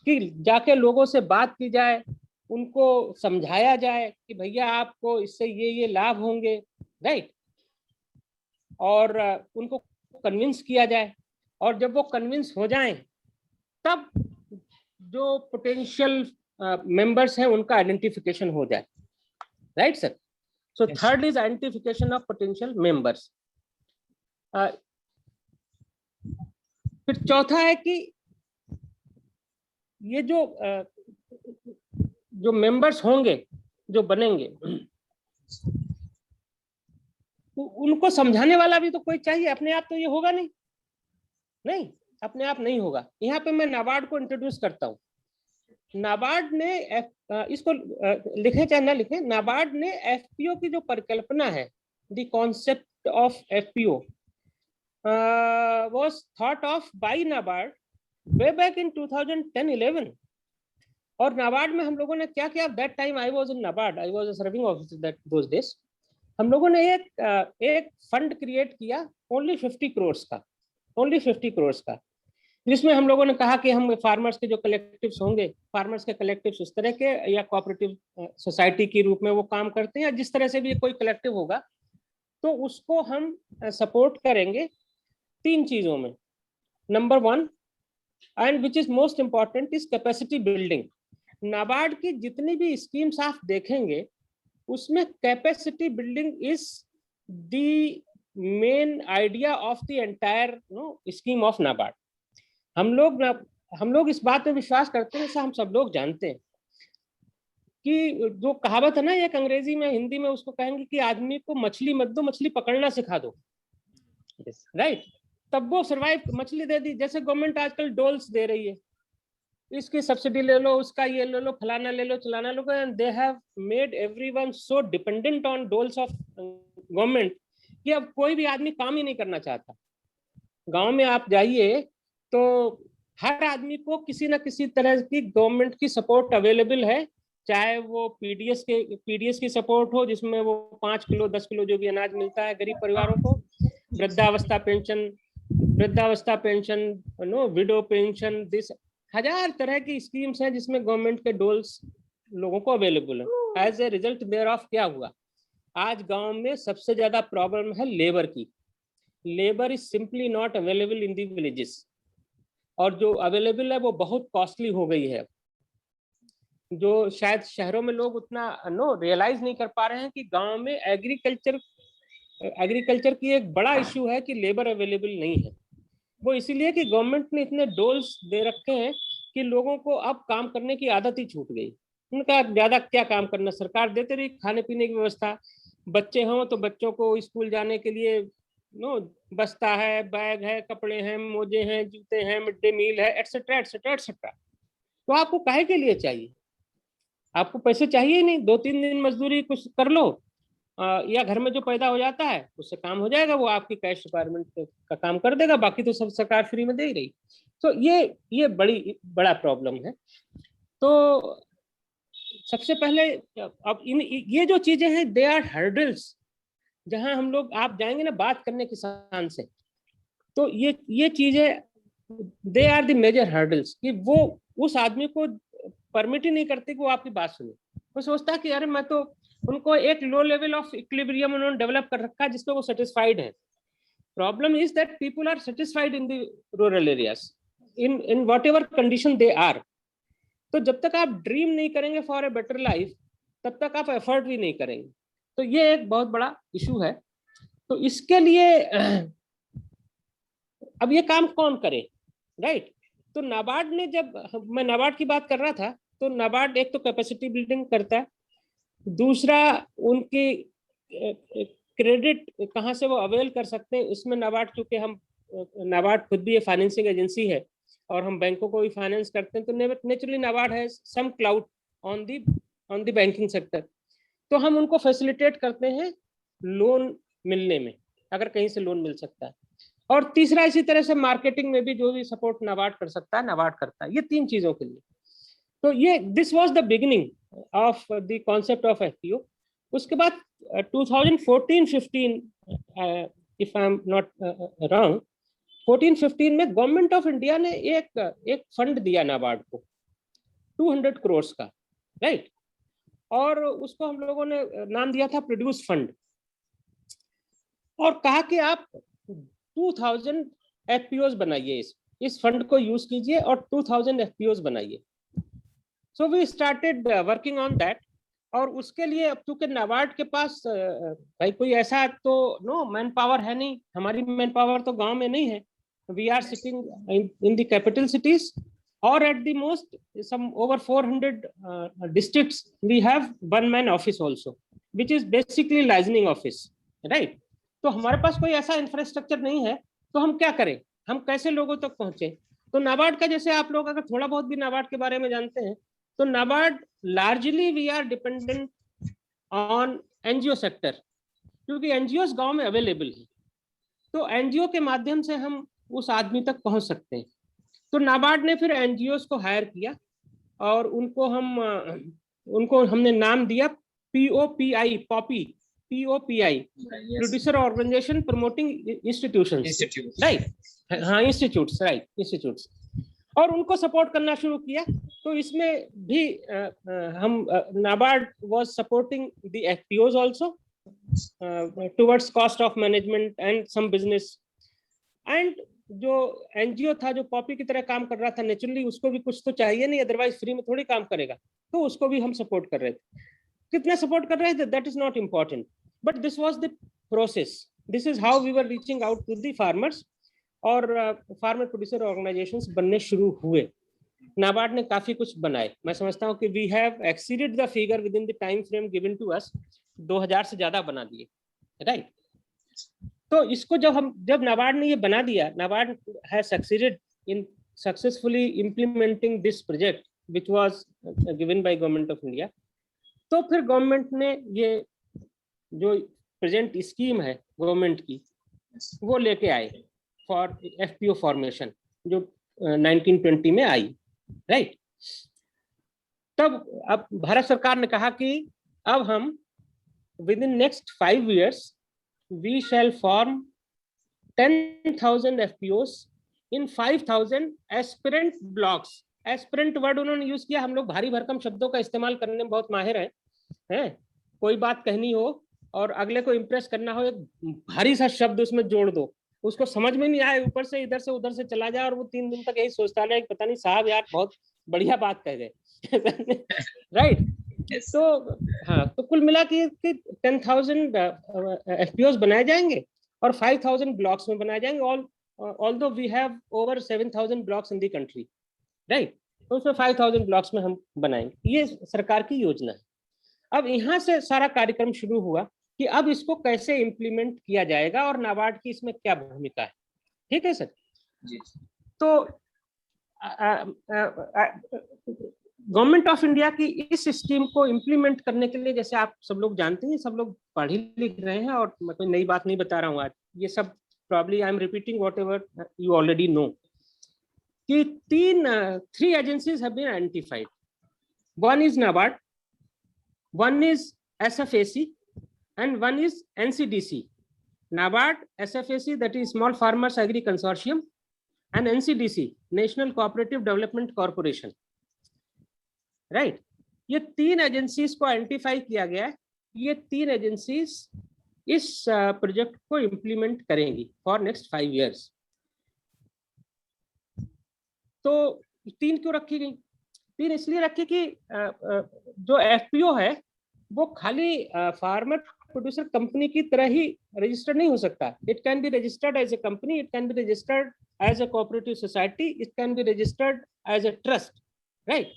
कि जाके लोगों से बात की जाए, उनको समझाया जाए कि भैया आपको इससे ये लाभ होंगे, राइट? और उनको कन्विंस किया जाए, और जब वो कन्विंस हो जाएं, तब जो पोटेंशियल मेंबर्स हैं उनका आइडेंटिफिकेशन हो जाए, right sir? So third is identification of potential members. फिर चौथा है कि ये जो मेंबर्स होंगे, जो बनेंगे, उनको समझाने वाला भी तो कोई चाहिए। अपने आप तो ये होगा नहीं, अपने आप नहीं होगा। यहाँ पे मैं नाबार्ड को इंट्रोड्यूस करता हूँ। नाबार्ड ने इसको लिखे चाहे ना लिखे, नाबार्ड ने FPO की जो परिकल्पना है, the concept of FPO was thought of by NABARD way back in 2010-11। और नाबार्ड में हम लोगों ने क्या किया, that time I was in NABARD, I was a serving officer that those days. हम लोगों ने एक फंड क्रिएट किया ओनली 50 करोड़ का, ओनली 50 करोड़ का, जिसमें हम लोगों ने कहा कि हम फार्मर्स के जो कलेक्टिव्स होंगे, फार्मर्स के कलेक्टिव्स उस तरह के या कोऑपरेटिव सोसाइटी के रूप में वो काम करते हैं, या जिस तरह से भी कोई कलेक्टिव होगा तो उसको हम सपोर्ट करेंगे 3 चीजों में। Number 1 and which is most important is capacity building. NABARD की जितनी भी स्कीम्स आप देखेंगे उसमें capacity building is the main idea of the entire scheme of NABARD. हम लोग इस बात में विश्वास करते हैं, जैसा हम सब लोग जानते हैं कि जो कहावत है ना, एक अंग्रेजी में हिंदी में उसको कहेंगे कि आदमी को मछली मत दो, मछली पकड़ना सिखा दो, राइट? तब वो सर्वाइव, मछली दे दी। जैसे गवर्नमेंट आजकल डोल्स दे रही है, इसकी सब्सिडी ले लो, उसका ये ले लो, फलाना ले लो, चलाना लो, and they have made everyone so dependent on doles of government कि अब कोई भी आदमी काम ही नहीं करना चाहता। गांव में आप जाइए तो हर आदमी को किसी ना किसी तरह की गवर्नमेंट की सपोर्ट अवेलेबल है, चाहे वो पीडीएस की सपोर्ट हो जिसमें वो 5 किलो 10 किलो जो भी अनाज मिलता है गरीब परिवारों को, वृद्धावस्था pension, no widow pension, this 1000 तरह की स्कीम्स हैं जिसमें गवर्नमेंट के डोल्स लोगों को अवेलेबल है। As a result thereof क्या हुआ, आज गांव में सबसे ज्यादा प्रॉब्लम है लेबर की। Labour is simply not available in the villages, और जो अवेलेबल है वो बहुत कॉस्टली हो गई है, जो शायद शहरों में लोग उतना रियलाइज नहीं कर पा रहे हैं कि गांव में एग्रीकल्चर की एक बड़ा इश्यू है कि लेबर अवेलेबल नहीं है। वो इसीलिए कि गवर्नमेंट ने इतने डोल्स दे रखे हैं कि लोगों को अब काम करने की आदत ही छूट गई। उनका ज्यादा क्या काम करना, सरकार देते रही खाने पीने की व्यवस्था, बच्चे हों तो बच्चों को स्कूल जाने के लिए बस्ता है, बैग है, कपड़े हैं, मोजे हैं, जूते हैं, मिड डे मील है, एटसेट्रा एटसेट्रा एटसेट्रा। तो आपको काहे के लिए चाहिए? आपको पैसे चाहिए ही नहीं, 2-3 दिन मजदूरी कुछ कर लो, या घर में जो पैदा हो जाता है उससे काम हो जाएगा, वो आपकी कैश रिक्वायरमेंट का काम कर देगा, बाकी तो सब सरकार फ्री में दे ही रही। तो ये बड़ा प्रॉब्लम है। तो सबसे पहले अब ये जो चीजें हैं दे आर हर्डल्स, जहां हम लोग आप जाएंगे ना बात करने किसान से, तो ये चीजें they are the major hurdles कि वो उस आदमी को परमिट ही नहीं करते कि वो आपकी बात सुने। वो सोचता है कि अरे मैं तो, उनको एक लो लेवल ऑफ इक्विलिब्रियम उन्होंने डेवलप कर रखा है जिसपे वो सेटिस्फाइड है। Problem is that people are satisfied in the rural areas in whatever condition they are. तो जब तक आप ड्रीम नहीं करेंगे फॉर ए बेटर लाइफ, तब तक आप एफर्ट भी नहीं करेंगे। तो ये एक बहुत बड़ा इशू है। तो इसके लिए अब ये काम कौन करे, राइट? तो नाबार्ड ने, जब मैं नाबार्ड की बात कर रहा था, तो नाबार्ड एक तो कैपेसिटी बिल्डिंग करता है, दूसरा उनकी क्रेडिट कहाँ से वो अवेल कर सकते हैं उसमें नाबार्ड, चूंकि नाबार्ड खुद भी ये फाइनेंसिंग एजेंसी है और हम बैंकों को भी फाइनेंस करते हैं, तो नेचुरली नाबार्ड है some cloud on the banking sector. तो हम उनको फैसिलिटेट करते हैं लोन मिलने में, अगर कहीं से लोन मिल सकता है। और तीसरा इसी तरह से मार्केटिंग में भी जो भी सपोर्ट नाबार्ड कर सकता है, नाबार्ड करता है, ये 3 चीजों के लिए। तो ये this was the beginning of the concept of FPO. उसके बाद 2014-15 if I am not wrong, 14-15 में गवर्नमेंट ऑफ इंडिया ने एक फंड दिया नाबार्ड को 200 करोड़ का, राइट? और उसको हम लोगों ने नाम दिया था प्रोड्यूस फंड, और कहा कि आप 2000 एफपीओज बनाइए, इस फंड को यूज कीजिए और 2000 एफपीओज बनाइए। So we started working on that. और उसके लिए अब चूंकि नाबार्ड के पास भाई कोई ऐसा तो मैन पावर है नहीं, हमारी मैन पावर तो गांव में नहीं है। We are sitting in the capital cities, और at the most some over 400 districts we have one man office also, which is basically licensing office, right? तो हमारे पास कोई ऐसा इंफ्रास्ट्रक्चर नहीं है, तो हम क्या करें, हम कैसे लोगों तक पहुंचे? तो नाबार्ड का, जैसे आप लोग अगर थोड़ा बहुत भी नाबार्ड के बारे में जानते हैं, तो NABARD largely we are dependent on NGO sector, क्योंकि एनजीओ गांव में अवेलेबल है। तो एनजीओ के माध्यम से हम उस आदमी तक पहुंच सकते हैं। तो नाबार्ड ने फिर एनजीओ को हायर किया और उनको हमने नाम दिया POPI, Poppy, POPI, Producer Organization Promoting Institutions, Institute. Right, हाँ इंस्टीट्यूट्स, राइट इंस्टीट्यूट्स, और उनको सपोर्ट करना शुरू किया। तो इसमें भी हम NABARD was supporting the FPOs also towards cost of management and some business. And जो NGO था जो पॉपी की तरह काम कर रहा था, नेचुरली उसको भी कुछ तो चाहिए नहीं, अदरवाइज फ्री में थोड़ी काम करेगा, तो उसको भी हम सपोर्ट कर रहे थे। कितना सपोर्ट कर रहे थे that is not important, but this was the process, this is how we were reaching out to the farmers, और फार्मर प्रोड्यूसर ऑर्गेनाइजेशंस बनने शुरू हुए। नाबार्ड ने काफी कुछ बनाए, मैं समझता हूँ कि we have exceeded the figure within the time frame given to us, 2000 से ज्यादा बना दिए, राइट। तो इसको जब नाबार्ड ने ये बना दिया, NABARD has succeeded in successfully implementing this project which was given by government of India. तो फिर गवर्नमेंट ने ये जो प्रेजेंट स्कीम है गवर्नमेंट की, वो लेके आए फॉर FPO फॉर्मेशन, जो 1920 में आई, राइट। तब अब भारत सरकार ने कहा कि अब हम with in next 5 years we shall form 10,000 FPOs in 5,000 aspirant blocks। Aspirant word उन्होंने यूज किया। हम लोग भारी भरकम शब्दों का इस्तेमाल करने में बहुत माहिर हैं। कोई बात कहनी हो और अगले को इम्प्रेस करना हो, एक भारी सा शब्द उसमें जोड़ दो, उसको समझ में नहीं आए, ऊपर से इधर से उधर से चला जाए और वो 3 दिन तक यही सोचता रहे कि पता नहीं साहब यार बहुत बढ़िया बात कह गए, राइट। तो हाँ, तो कुल मिला के 10,000 FPOs बनाए जाएंगे और 5,000 ब्लॉक्स में बनाए जाएंगे। although we have over 7,000 blocks in the country, right. तो उसमें 5,000 ब्लॉक्स में हम बनाएंगे, ये सरकार की योजना है। अब यहाँ से सारा कार्यक्रम शुरू हुआ कि अब इसको कैसे इम्प्लीमेंट किया जाएगा और नाबार्ड की इसमें क्या भूमिका है, ठीक है सर जी। तो गवर्नमेंट ऑफ इंडिया की इस स्कीम को इम्प्लीमेंट करने के लिए, जैसे आप सब लोग जानते हैं, सब लोग पढ़ लिख रहे हैं और मैं कोई नई बात नहीं बता रहा हूँ आज, ये सब probably I am repeating whatever you already know, कि 3 agencies have been identified. One is NABARD, one is SFAC and one is NCDC. NABARD, SFAC, that is Small Farmers Agri Consortium, and NCDC, National Cooperative Development Corporation, right? ये 3 agencies को identify किया गया है। ये 3 agencies इस project को implement करेंगी for next 5 years। तो 3 क्यों रखी गई? 3 इसलिए रखी कि जो FPO है वो खाली फार्मर प्रोड्यूसर कंपनी की तरह ही रजिस्टर्ड नहीं हो सकता। It can be registered as a company, it can be registered as a cooperative society, it can be registered as a trust, right.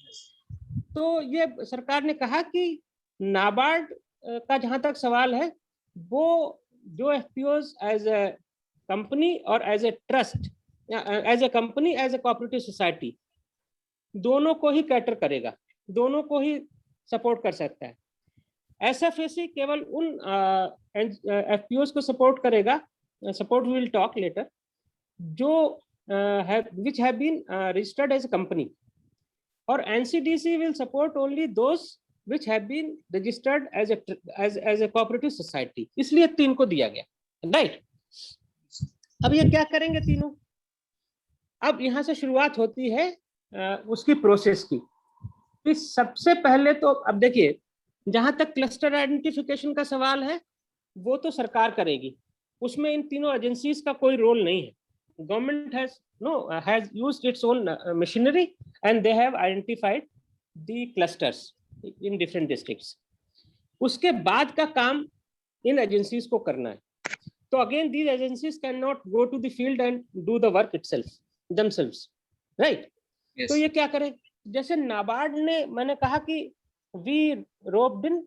तो ये सरकार ने कहा कि नाबार्ड का जहां तक सवाल है, वो जो FPOs एज ए कंपनी और as a trust, as a company, as a cooperative society, दोनों को ही कैटर करेगा, दोनों को ही सपोर्ट कर सकता है। SFAC केवल उन FPOs को सपोर्ट करेगा, support we will talk later, जो which have been registered as a company, और NCDC will support only those which have been registered as a cooperative society। इसलिए 3 को दिया गया, राइट। अब ये क्या करेंगे तीनों? अब यहाँ से शुरुआत होती है उसकी प्रोसेस की। सबसे पहले तो अब देखिए, जहां तक क्लस्टर आइडेंटिफिकेशन का सवाल है वो तो सरकार करेगी, उसमें इन तीनों एजेंसीज का कोई रोल नहीं है। Government has used its own machinery and they have identified the clusters in different districts। उसके बाद का काम इन एजेंसीज को करना है। तो again these agencies cannot go to the field and do the work themselves, right? Yes. तो ये क्या करें? जैसे नाबार्ड ने, मैंने कहा कि we roped in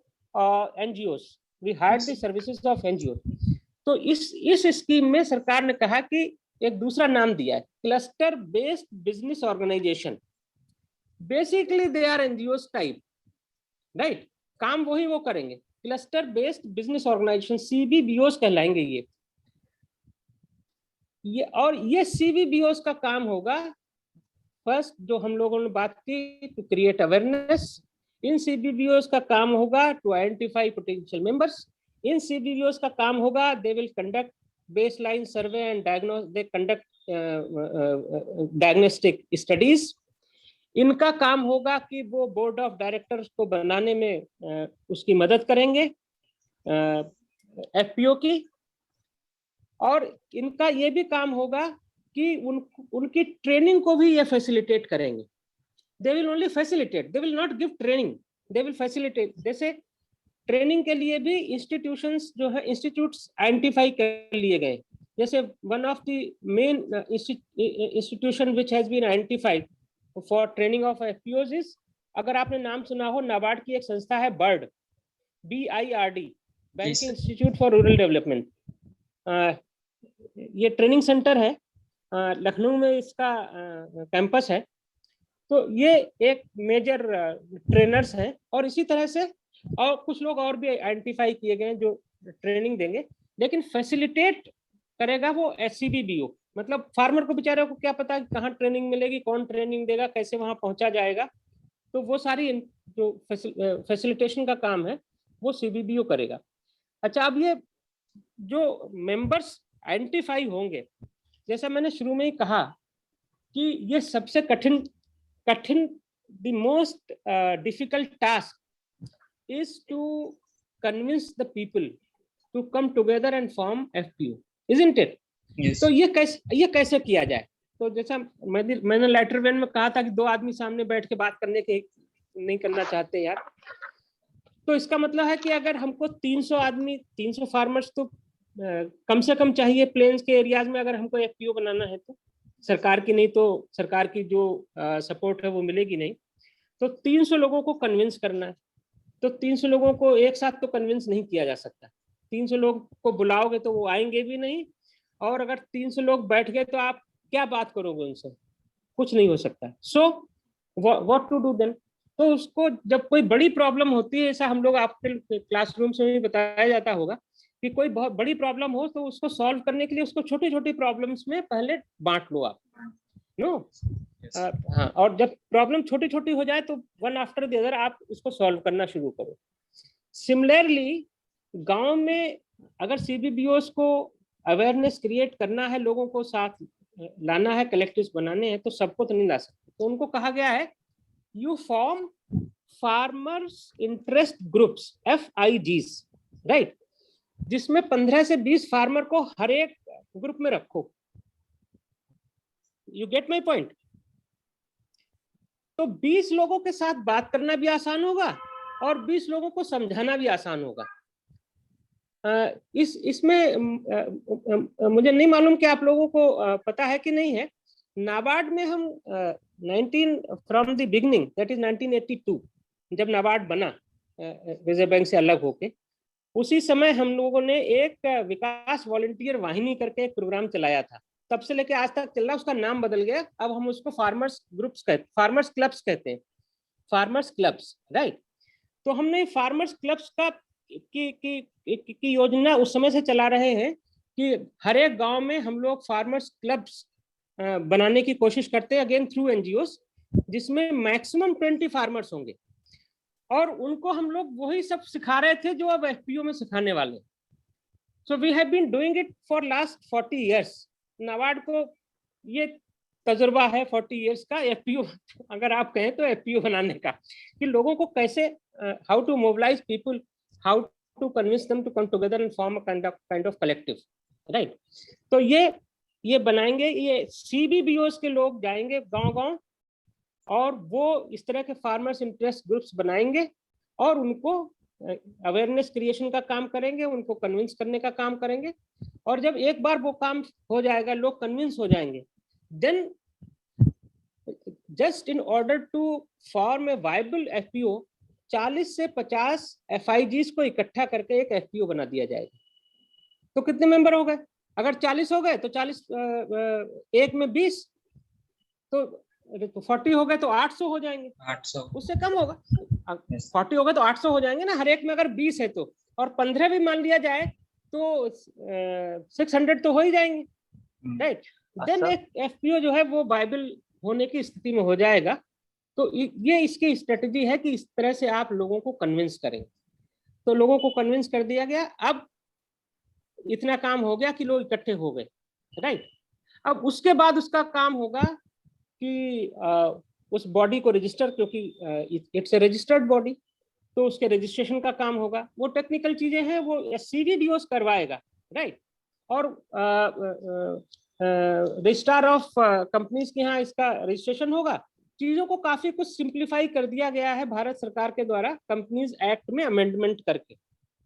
NGOs, we hired the services of NGOs। तो इस स्कीम में सरकार ने कहा कि एक दूसरा नाम दिया है, cluster based business organisation. Basically they are NGOs type, right. काम वही वो करेंगे, cluster based business organisation, CBBOs कहलाएंगे ये। और ये CBBOs का काम होगा, फर्स्ट जो हम लोगों ने बात की, टू क्रिएट अवेयरनेस। इन CBBOs का काम होगा टू आइडेंटिफाई पोटेंशियल मेंबर्स। इन CBBOs का काम होगा, they will conduct baseline survey and conduct diagnostic studies. इनका काम होगा कि वो बोर्ड ऑफ डायरेक्टर्स को बनाने में उसकी मदद करेंगे FPO की, और इनका ये भी काम होगा कि उनकी ट्रेनिंग को भी ये फैसिलिटेट करेंगे। They will only facilitate, they will not give training, they will facilitate. जैसे ट्रेनिंग के लिए भी इंस्टीट्यूशंस जो है, इंस्टीट्यूट्स आइडेंटिफाई कर लिए गए। जैसे one of the main institution which has been identified for training of FPOs is, अगर आपने नाम सुना हो, नाबार्ड की एक संस्था है BIRD, BIRD, banking institute for rural development. ये ट्रेनिंग सेंटर है, लखनऊ में इसका कैंपस है। तो ये एक मेजर ट्रेनर्स हैं, और इसी तरह से और कुछ लोग और भी आइडेंटिफाई किए गए हैं जो ट्रेनिंग देंगे, लेकिन फैसिलिटेट करेगा वो CBBO। मतलब फार्मर को बेचारे को क्या पता कहाँ ट्रेनिंग मिलेगी, कौन ट्रेनिंग देगा, कैसे वहां पहुंचा जाएगा। तो वो सारी जो फैसिलिटेशन का काम है वो CBBO करेगा। अच्छा, अब ये जो मेंबर्स आइडेंटिफाई होंगे, जैसा मैंने शुरू में ही कहा कि ये सबसे कठिन the most difficult task is to convince the people to come together and form FPO, isn't it? तो ये कैसे किया जाए? तो जैसा मैंने लेटर वेन में कहा था कि 2 आदमी सामने बैठ के बात करने के नहीं करना चाहते यार। तो इसका मतलब है कि अगर हमको 300 आदमी, 300 फार्मर्स तो कम से कम चाहिए प्लेन्स के एरियाज में, अगर हमको FPO बनाना है तो। सरकार की नहीं तो सरकार की जो सपोर्ट है वो मिलेगी नहीं। तो 300 लोगों को कन्विंस करना है। तो 300 लोगों को एक साथ तो कन्विंस नहीं किया जा सकता। 300 लोग को बुलाओगे तो वो आएंगे भी नहीं, और अगर 300 लोग बैठ गए तो आप क्या बात करोगे उनसे? कुछ नहीं हो सकता। So what to do then? तो उसको जब कोई बड़ी प्रॉब्लम होती है, ऐसा हम लोग आपके क्लासरूम से भी बताया जाता होगा कि कोई बहुत बड़ी प्रॉब्लम हो तो उसको सॉल्व करने के लिए उसको छोटी छोटी प्रॉब्लम्स में पहले बांट लो आप, नो? हाँ, और जब प्रॉब्लम छोटी छोटी हो जाए तो वन आफ्टर द अदर आप उसको सॉल्व करना शुरू करो। सिमिलरली गांव में अगर CBBOs को अवेयरनेस क्रिएट करना है, लोगों को साथ लाना है, कलेक्टिव्स बनाने हैं, तो सबको तो नहीं ला सकते। तो उनको कहा गया है you form farmers interest groups, FIGs, right? जिसमें 15 से 20 फार्मर को हर एक ग्रुप में रखो। You get my point? तो 20 लोगों के साथ बात करना भी आसान होगा और 20 लोगों को समझाना भी आसान होगा। इसमें मुझे नहीं मालूम कि आप लोगों को पता है कि नहीं है, नाबार्ड में हम 19 from the beginning, that is 1982, जब नाबार्ड बना रिजर्व बैंक से अलग होके, उसी समय हम लोगों ने एक विकास वॉलंटियर वाहिनी करके एक प्रोग्राम चलाया था। तब से लेके आज तक चल रहा, उसका नाम बदल गया, अब हम उसको फार्मर्स ग्रुप्स कहते, फार्मर्स क्लब्स कहते हैं, फार्मर्स क्लब्स, राइट? तो हमने फार्मर्स क्लब्स का की योजना उस समय से चला रहे हैं कि हर एक गांव में हम लोग फार्मर्स क्लब्स बनाने की कोशिश करते हैं, अगेन थ्रू NGOs, जिसमें मैक्सिमम 20 फार्मर्स होंगे, और उनको हम लोग वही सब सिखा रहे थे जो अब FPO में सिखाने वाले। So we have been doing it for last 40 years. NABARD को ये तजुर्बा है 40 इयर्स का FPO, अगर आप कहें तो FPO बनाने का, कि लोगों को कैसे, how to mobilise people, how to convince them to come together and form a kind of collective, right? तो ये बनाएंगे, ये CBBOs के लोग जाएंगे गांव-गांव और वो इस तरह के फार्मर्स इंटरेस्ट ग्रुप्स बनाएंगे और उनको अवेयरनेस क्रिएशन का काम करेंगे, उनको कन्विंस करने का काम करेंगे। और जब एक बार वो काम हो जाएगा, लोग कन्विंस हो जाएंगे, then just in order to form a viable FPO 40 से 50 FIGs को इकट्ठा करके एक FPO बना दिया जाएगा। तो कितने मेंबर हो गए? अगर 40 हो गए तो 40 एक में 20, तो 40 हो गए तो 800 हो जाएंगे, 800 उससे कम होगा। 40 हो गए तो 800 हो जाएंगे ना, हर एक में अगर 20 है तो, और 15 भी मान लिया जाए तो 600 तो हो ही जाएंगे, राइट? देन एक FPO जो है वो वायबल होने की स्थिति में हो जाएगा। तो ये इसकी स्ट्रेटजी है कि इस तरह से आप लोगों को कन्विंस करें। तो लोगों को कन्विंस कर दिया गया, अब इतना काम हो गया कि लोग इकट्ठे हो गए, राइट। अब उसके बाद उसका काम होगा कि उस बॉडी को रजिस्टर, क्योंकि इट्स ए रजिस्टर्ड बॉडी, तो उसके रजिस्ट्रेशन का काम होगा। वो टेक्निकल चीजें हैं, वो CDDOs करवाएगा, राइट। और रजिस्ट्रार ऑफ कंपनीज के यहाँ इसका रजिस्ट्रेशन होगा। चीजों को काफी कुछ सिंप्लीफाई कर दिया गया है भारत सरकार के द्वारा कंपनीज एक्ट में अमेंडमेंट करके,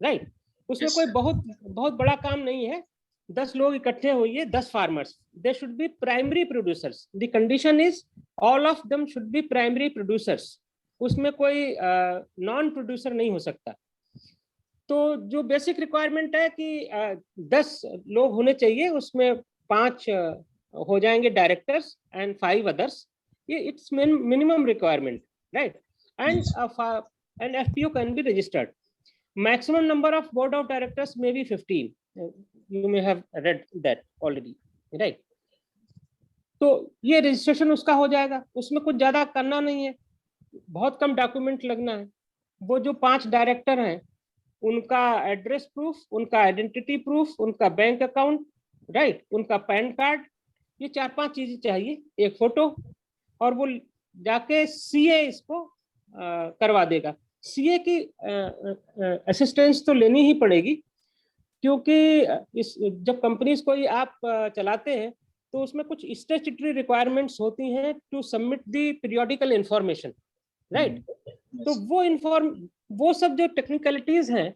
राइट। उसमें कोई बहुत बहुत बड़ा काम नहीं है। 10 लोग इकट्ठे हुए, 10 farmers, they should be primary producers. The condition is all of them should be primary producers. उसमें कोई नॉन प्रोड्यूसर नहीं हो सकता। तो जो बेसिक रिक्वायरमेंट है कि 10 लोग होने चाहिए, उसमें 5 हो जाएंगे डायरेक्टर्स एंड 5 अदर्स। ये it's minimum requirement, right. And FPO can be registered. Maximum number of board of directors may be 15. You may have read that already, right? तो ये रजिस्ट्रेशन उसका हो जाएगा, उसमें कुछ ज्यादा करना नहीं है, बहुत कम डॉक्यूमेंट लगना है। वो जो 5 डायरेक्टर हैं, उनका एड्रेस प्रूफ, उनका आइडेंटिटी प्रूफ, उनका बैंक अकाउंट, राइट, उनका पैन कार्ड, ये 4-5 चीजें चाहिए, एक फोटो, और वो जाके CA इसको करवा देगा। CA की असिस्टेंस तो लेनी ही पड़ेगी, क्योंकि इस जब कंपनीज को आप चलाते हैं तो उसमें कुछ स्टैट्यूटरी रिक्वायरमेंट्स होती हैं to submit the periodical information, right. तो वो सब जो टेक्निकलिटीज हैं,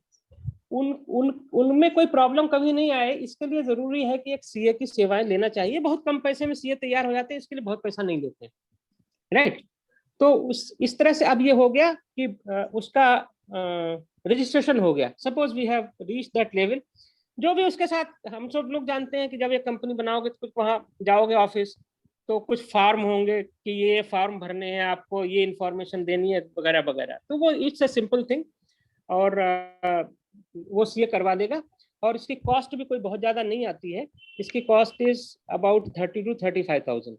उनमें कोई प्रॉब्लम कभी नहीं आए, इसके लिए जरूरी है कि एक CA की सेवाएं लेना चाहिए। बहुत कम पैसे में CA तैयार हो जाते हैं, इसके लिए बहुत पैसा नहीं लेते, राइट। तो इस तरह से अब ये हो गया कि उसका रजिस्ट्रेशन हो गया। Suppose we have reach that level. जो भी उसके साथ, हम सब लोग जानते हैं कि जब एक कंपनी बनाओगे तो कुछ वहां जाओगे ऑफिस, तो कुछ फॉर्म होंगे कि ये फॉर्म भरने हैं, आपको ये इंफॉर्मेशन देनी है, वगैरह वगैरह। तो वो इट्स अ सिंपल थिंग, और वो CA करवा देगा। और इसकी कॉस्ट भी कोई बहुत ज्यादा नहीं आती है। इसकी cost is about 30,000 to 35,000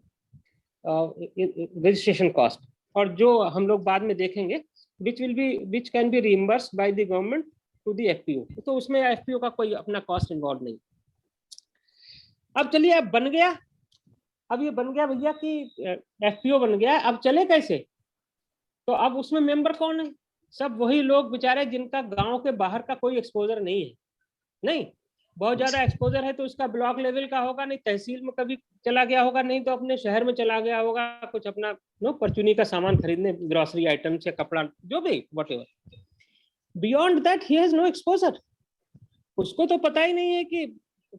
registration cost. और जो हम लोग बाद में देखेंगे, which can be reimbursed by the government to the FPO। तो उसमें FPO का कोई अपना कॉस्ट इन्वॉल्व नहीं। अब चलिए, अब बन गया, अब ये बन गया भैया कि FPO बन गया, अब चले कैसे? तो अब उसमें मेंबर कौन है? सब वही लोग बेचारे जिनका गांव के बाहर का कोई एक्सपोजर नहीं है। नहीं, बहुत ज्यादा एक्सपोजर है तो उसका ब्लॉक लेवल का होगा, नहीं तहसील में कभी चला गया होगा, नहीं तो अपने शहर में चला गया होगा कुछ अपना परचूनी का सामान खरीदने, ग्रोसरी आइटम्स या कपड़ा, जो भी whatever. Beyond that he has no exposure. उसको तो पता ही नहीं है कि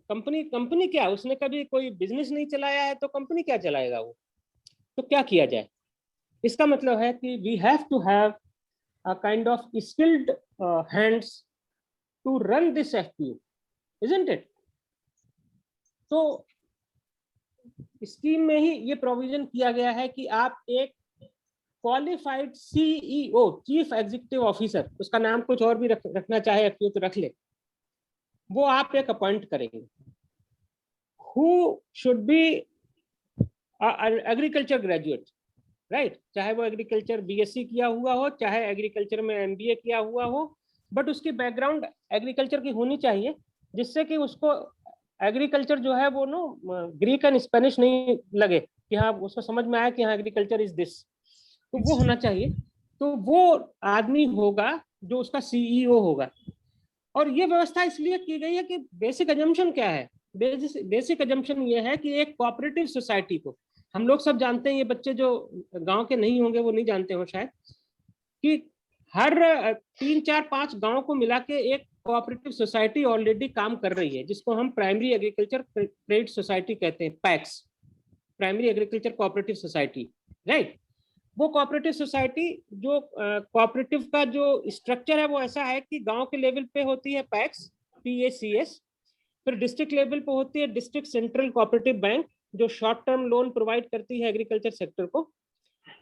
कंपनी क्या, उसने कभी कोई बिजनेस नहीं चलाया है, तो कंपनी क्या चलाएगा वो। तो क्या किया जाए? इसका मतलब है कि we have to have a kind of skilled hands to run this FPO, isn't it? तो स्कीम में ही ये प्रोविजन किया गया है कि आप एक qualified CEO, chief executive officer, उसका नाम कुछ और भी रखना चाहे FPO तो रख ले, वो आप एक अपॉइंट करेंगे, who should be agriculture graduate, right. चाहे वो एग्रीकल्चर BSc किया हुआ हो, चाहे एग्रीकल्चर में MBA किया हुआ हो, बट उसकी बैकग्राउंड एग्रीकल्चर की होनी चाहिए, जिससे कि उसको एग्रीकल्चर जो है वो ग्रीक एंड स्पेनिश नहीं लगे, कि हाँ उसको समझ में आया कि हाँ एग्रीकल्चर इज दिस। तो वो होना चाहिए। तो वो आदमी होगा जो उसका CEO होगा। और ये व्यवस्था इसलिए की गई है कि बेसिक अजम्पशन क्या है? बेसिक अजम्पशन ये है कि एक कोऑपरेटिव सोसाइटी को, हम लोग सब जानते हैं, ये बच्चे जो गांव के नहीं होंगे वो नहीं जानते हो शायद, कि हर 3, 4, 5 गांव को मिला के एक कोऑपरेटिव सोसाइटी ऑलरेडी काम कर रही है, जिसको हम प्राइमरी एग्रीकल्चर क्रेडिट सोसाइटी कहते हैं, PACS, primary agriculture cooperative society, right. वो कोऑपरेटिव सोसाइटी जो कोऑपरेटिव का जो स्ट्रक्चर है वो ऐसा है कि गांव के लेवल पे होती है पैक्स, PACS, फिर डिस्ट्रिक्ट लेवल पे होती है डिस्ट्रिक्ट सेंट्रल कोऑपरेटिव बैंक, जो शॉर्ट टर्म लोन प्रोवाइड करती है एग्रीकल्चर सेक्टर को,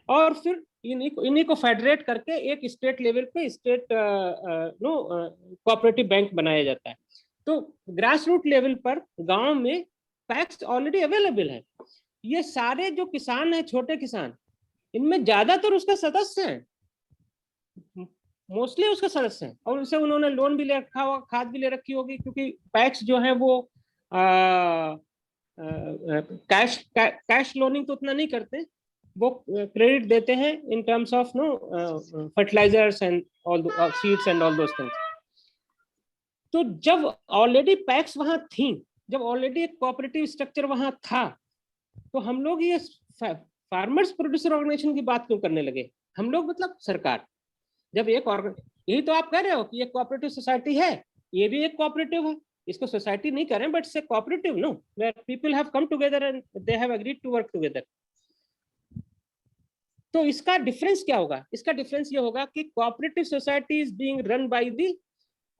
और फिर इन्हीं को फेडरेट करके एक स्टेट लेवल पे स्टेट कोऑपरेटिव बैंक बनाया जाता है। तो ग्रास रूट लेवल पर गांव में पैक्स ऑलरेडी अवेलेबल है। ये सारे जो किसान हैं, छोटे किसान, इनमें ज्यादातर उसका सदस्य हैं। मोस्टली उसके सदस्य हैं, और उनसे उन्होंने लोन भी ले रखा होगा, खाद भी ले रखी होगी, क्योंकि पैक्स जो है वो कैश लोनिंग तो उतना नहीं करते, वो क्रेडिट देते हैं in terms of no fertilisers and all seeds and all those things. तो जब ऑलरेडी पैक्स वहां थी, जब ऑलरेडी एक कोऑपरेटिव स्ट्रक्चर वहां था, तो हम लोग ये फार्मर्स प्रोड्यूसर ऑर्गेनाइजेशन की बात क्यों करने लगे? हम लोग मतलब सरकार, जब एक यही तो आप कह रहे हो कि एक कोऑपरेटिव सोसाइटी है, ये भी एक कोऑपरेटिव है, इसको सोसाइटी नहीं कह रहे, but it's a cooperative, no, where people have come together and they have agreed to work together. तो इसका डिफरेंस क्या होगा? इसका डिफरेंस ये होगा कि cooperative society is being run by the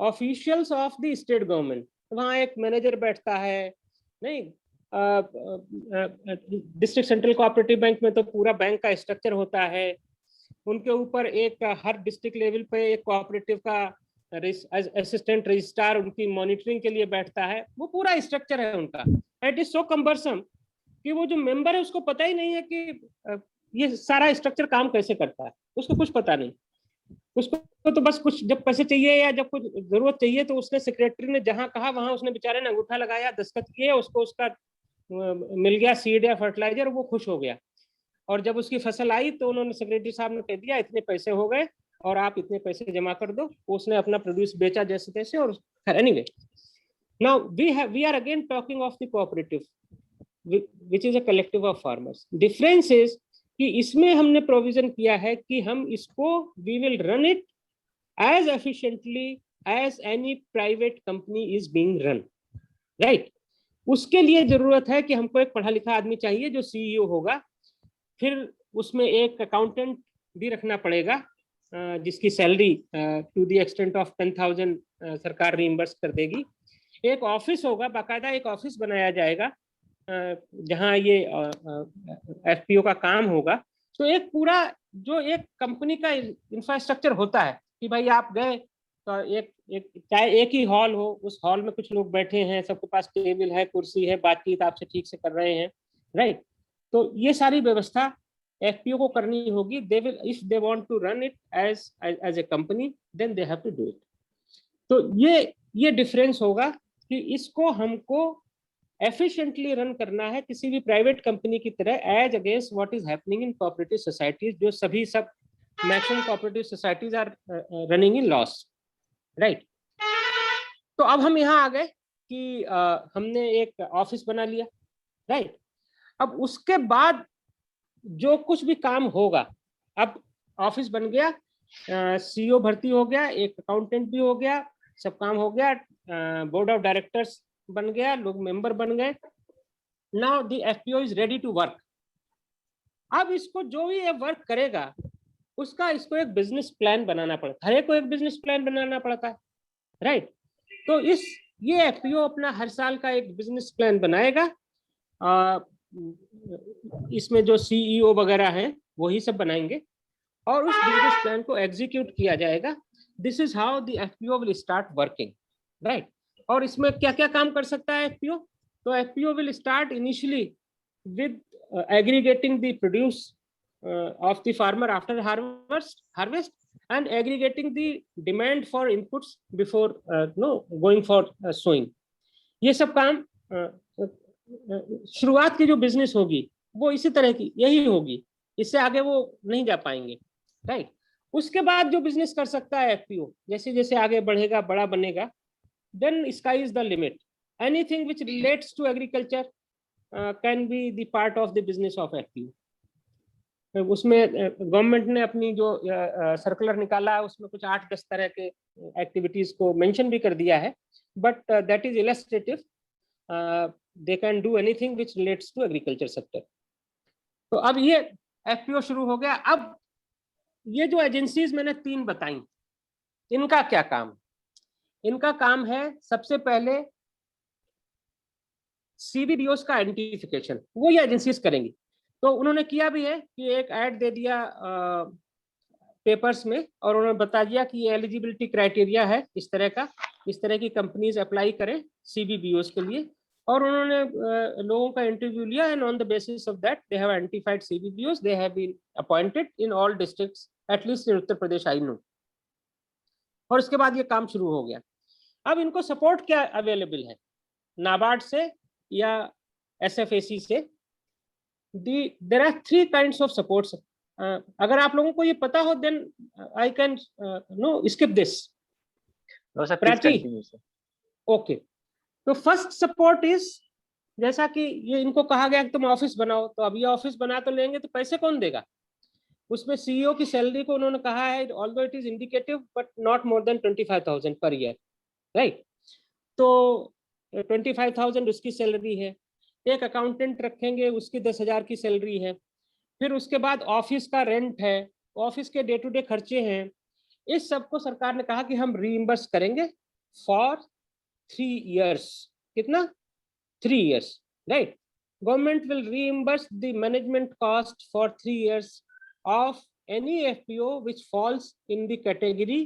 officials of the state government. वहां एक मैनेजर बैठता है, नहीं, डिस्ट्रिक्ट सेंट्रल कोऑपरेटिव बैंक में तो पूरा बैंक का स्ट्रक्चर होता है, उनके ऊपर एक हर डिस्ट्रिक्ट लेवल पे एक कोऑपरेटिव का असिस्टेंट रजिस्ट्रार उनकी मॉनिटरिंग के लिए बैठता है, वो पूरा स्ट्रक्चर है उनका। इट इज सो कम्बरसम कि वो जो मेंबर है उसको पता ही नहीं है कि ये सारा स्ट्रक्चर काम कैसे करता है, उसको कुछ पता नहीं। उसको तो बस कुछ जब पैसे चाहिए या जब कुछ जरूरत चाहिए तो उसने सेक्रेटरी ने जहां कहा वहां उसने बेचारे ने अंगूठा लगाया, दस्तखत किए, उसको उसका मिल गया सीड या फर्टिलाइजर, वो खुश हो गया। और जब उसकी फसल आई तो उन्होंने सेक्रेटरी साहब ने कह दिया इतने पैसे हो गए और आप इतने पैसे जमा कर दो, उसने अपना प्रोड्यूस बेचा जैसे तैसे। और anyway, now we are again talking of the cooperative which is a collective of farmers. Difference is कि इसमें हमने प्रोविजन किया है कि हम इसको we will run it as efficiently as any private company is being run, right. उसके लिए जरूरत है कि हमको एक पढ़ा लिखा आदमी चाहिए जो सीईओ होगा, फिर उसमें एक अकाउंटेंट भी रखना पड़ेगा जिसकी salary to the extent of 10,000 सरकार रीइंबर्स कर देगी। एक ऑफिस होगा, बाकायदा एक ऑफिस बनाया जाएगा जहां ये एफपीओ का काम होगा। तो एक पूरा जो एक कंपनी का इंफ्रास्ट्रक्चर होता है कि भाई आप गए तो चाहे एक ही हॉल हो, उस हॉल में कुछ लोग बैठे हैं, सबके पास टेबल है, कुर्सी है, बातचीत आपसे ठीक से कर रहे हैं, राइट। तो ये सारी व्यवस्था एफपीओ को करनी होगी। They will, if they want to run it as a company, then they have to do it. तो ये डिफरेंस होगा कि इसको हमको एफिशिएंटली रन करना है किसी भी प्राइवेट कंपनी की तरह, as against what is happening in cooperative societies, जो सभी सब maximum cooperative societies are running in loss, right. तो अब हम यहाँ आ गए कि हमने एक ऑफिस बना लिया, राइट। अब उसके बाद जो कुछ भी काम होगा, अब ऑफिस बन गया, सीईओ भर्ती हो गया, एक अकाउंटेंट भी हो गया, सब काम हो गया, बोर्ड ऑफ डायरेक्टर्स बन गया, लोग मेंबर बन गए। Now the FPO is ready to work. अब इसको जो भी ये वर्क करेगा उसका इसको एक बिजनेस प्लान बनाना पड़ता है, हर एक को एक बिजनेस प्लान बनाना पड़ता है, राइट। तो ये एफपीओ अपना हर साल का एक बिजनेस प्लान बनाएगा। इसमें जो सीईओ वगैरह हैं वही सब बनाएंगे और उस बिजनेस प्लान को एग्जीक्यूट किया जाएगा। This is how the FPO will start working, right. और इसमें क्या क्या काम कर सकता है एफपीओ? तो FPO will start initially with aggregating the produce of the farmer after harvest and aggregating the demand for inputs before going for sowing. ये सब काम शुरुआत की जो बिजनेस होगी वो इसी तरह की यही होगी, इससे आगे वो नहीं जा पाएंगे, राइट। उसके बाद जो बिजनेस कर सकता है एफपीओ, जैसे जैसे आगे बढ़ेगा, बड़ा बनेगा, then sky is the limit. Anything which relates to agriculture can be the part of the business of FPO. उसमें गवर्नमेंट ने अपनी जो सर्कुलर निकाला है उसमें कुछ 8-10 तरह के एक्टिविटीज को मेंशन भी कर दिया है, but that is illustrative, they can do anything which relates to agriculture sector. तो अब ये एफपीओ शुरू हो गया। अब ये जो एजेंसीज मैंने 3 बताई, इनका क्या काम? इनका काम है सबसे पहले सीबीडीओस का आइडेंटिफिकेशन, वो ये एजेंसीज करेंगी। तो उन्होंने किया भी है कि एक ऐड दे दिया पेपर्स में और उन्होंने बता दिया कि ये एलिजिबिलिटी क्राइटेरिया है इस तरह का, इस तरह की कंपनीज अप्लाई करें सीबीबीओस के लिए। और उन्होंने लोगों का इंटरव्यू लिया and on the basis of that they have identified CBBOs, they have been appointed in all districts, at least in Uttar Pradesh I know. और उसके बाद ये काम शुरू हो गया। अब इनको सपोर्ट क्या अवेलेबल है, नाबार्ड से या SFAC से? There are 3 kinds of supports. अगर आप लोगों को ये पता हो then I can no skip this. No sir, please Prachi, continue sir. Okay. तो फर्स्ट सपोर्ट इज, जैसा कि ये इनको कहा गया कि तुम ऑफिस बनाओ, तो अब ये ऑफिस बना तो लेंगे, तो पैसे कौन देगा? उसमें CEO की सैलरी को उन्होंने कहा है, although it is indicative but not more than 25,000 per year, right? तो 25,000 उसकी सैलरी है। एक अकाउंटेंट रखेंगे, उसकी 10,000 की सैलरी है। फिर उसके बाद ऑफिस का रेंट है, ऑफिस के डे टू डे खर्चे हैं। इस सब को सरकार ने कहा कि हम रीइंबर्स करेंगे फॉर 3 years। कितना? 3 years, right? Government will reimburse the management cost for 3 years of any FPO which falls in the category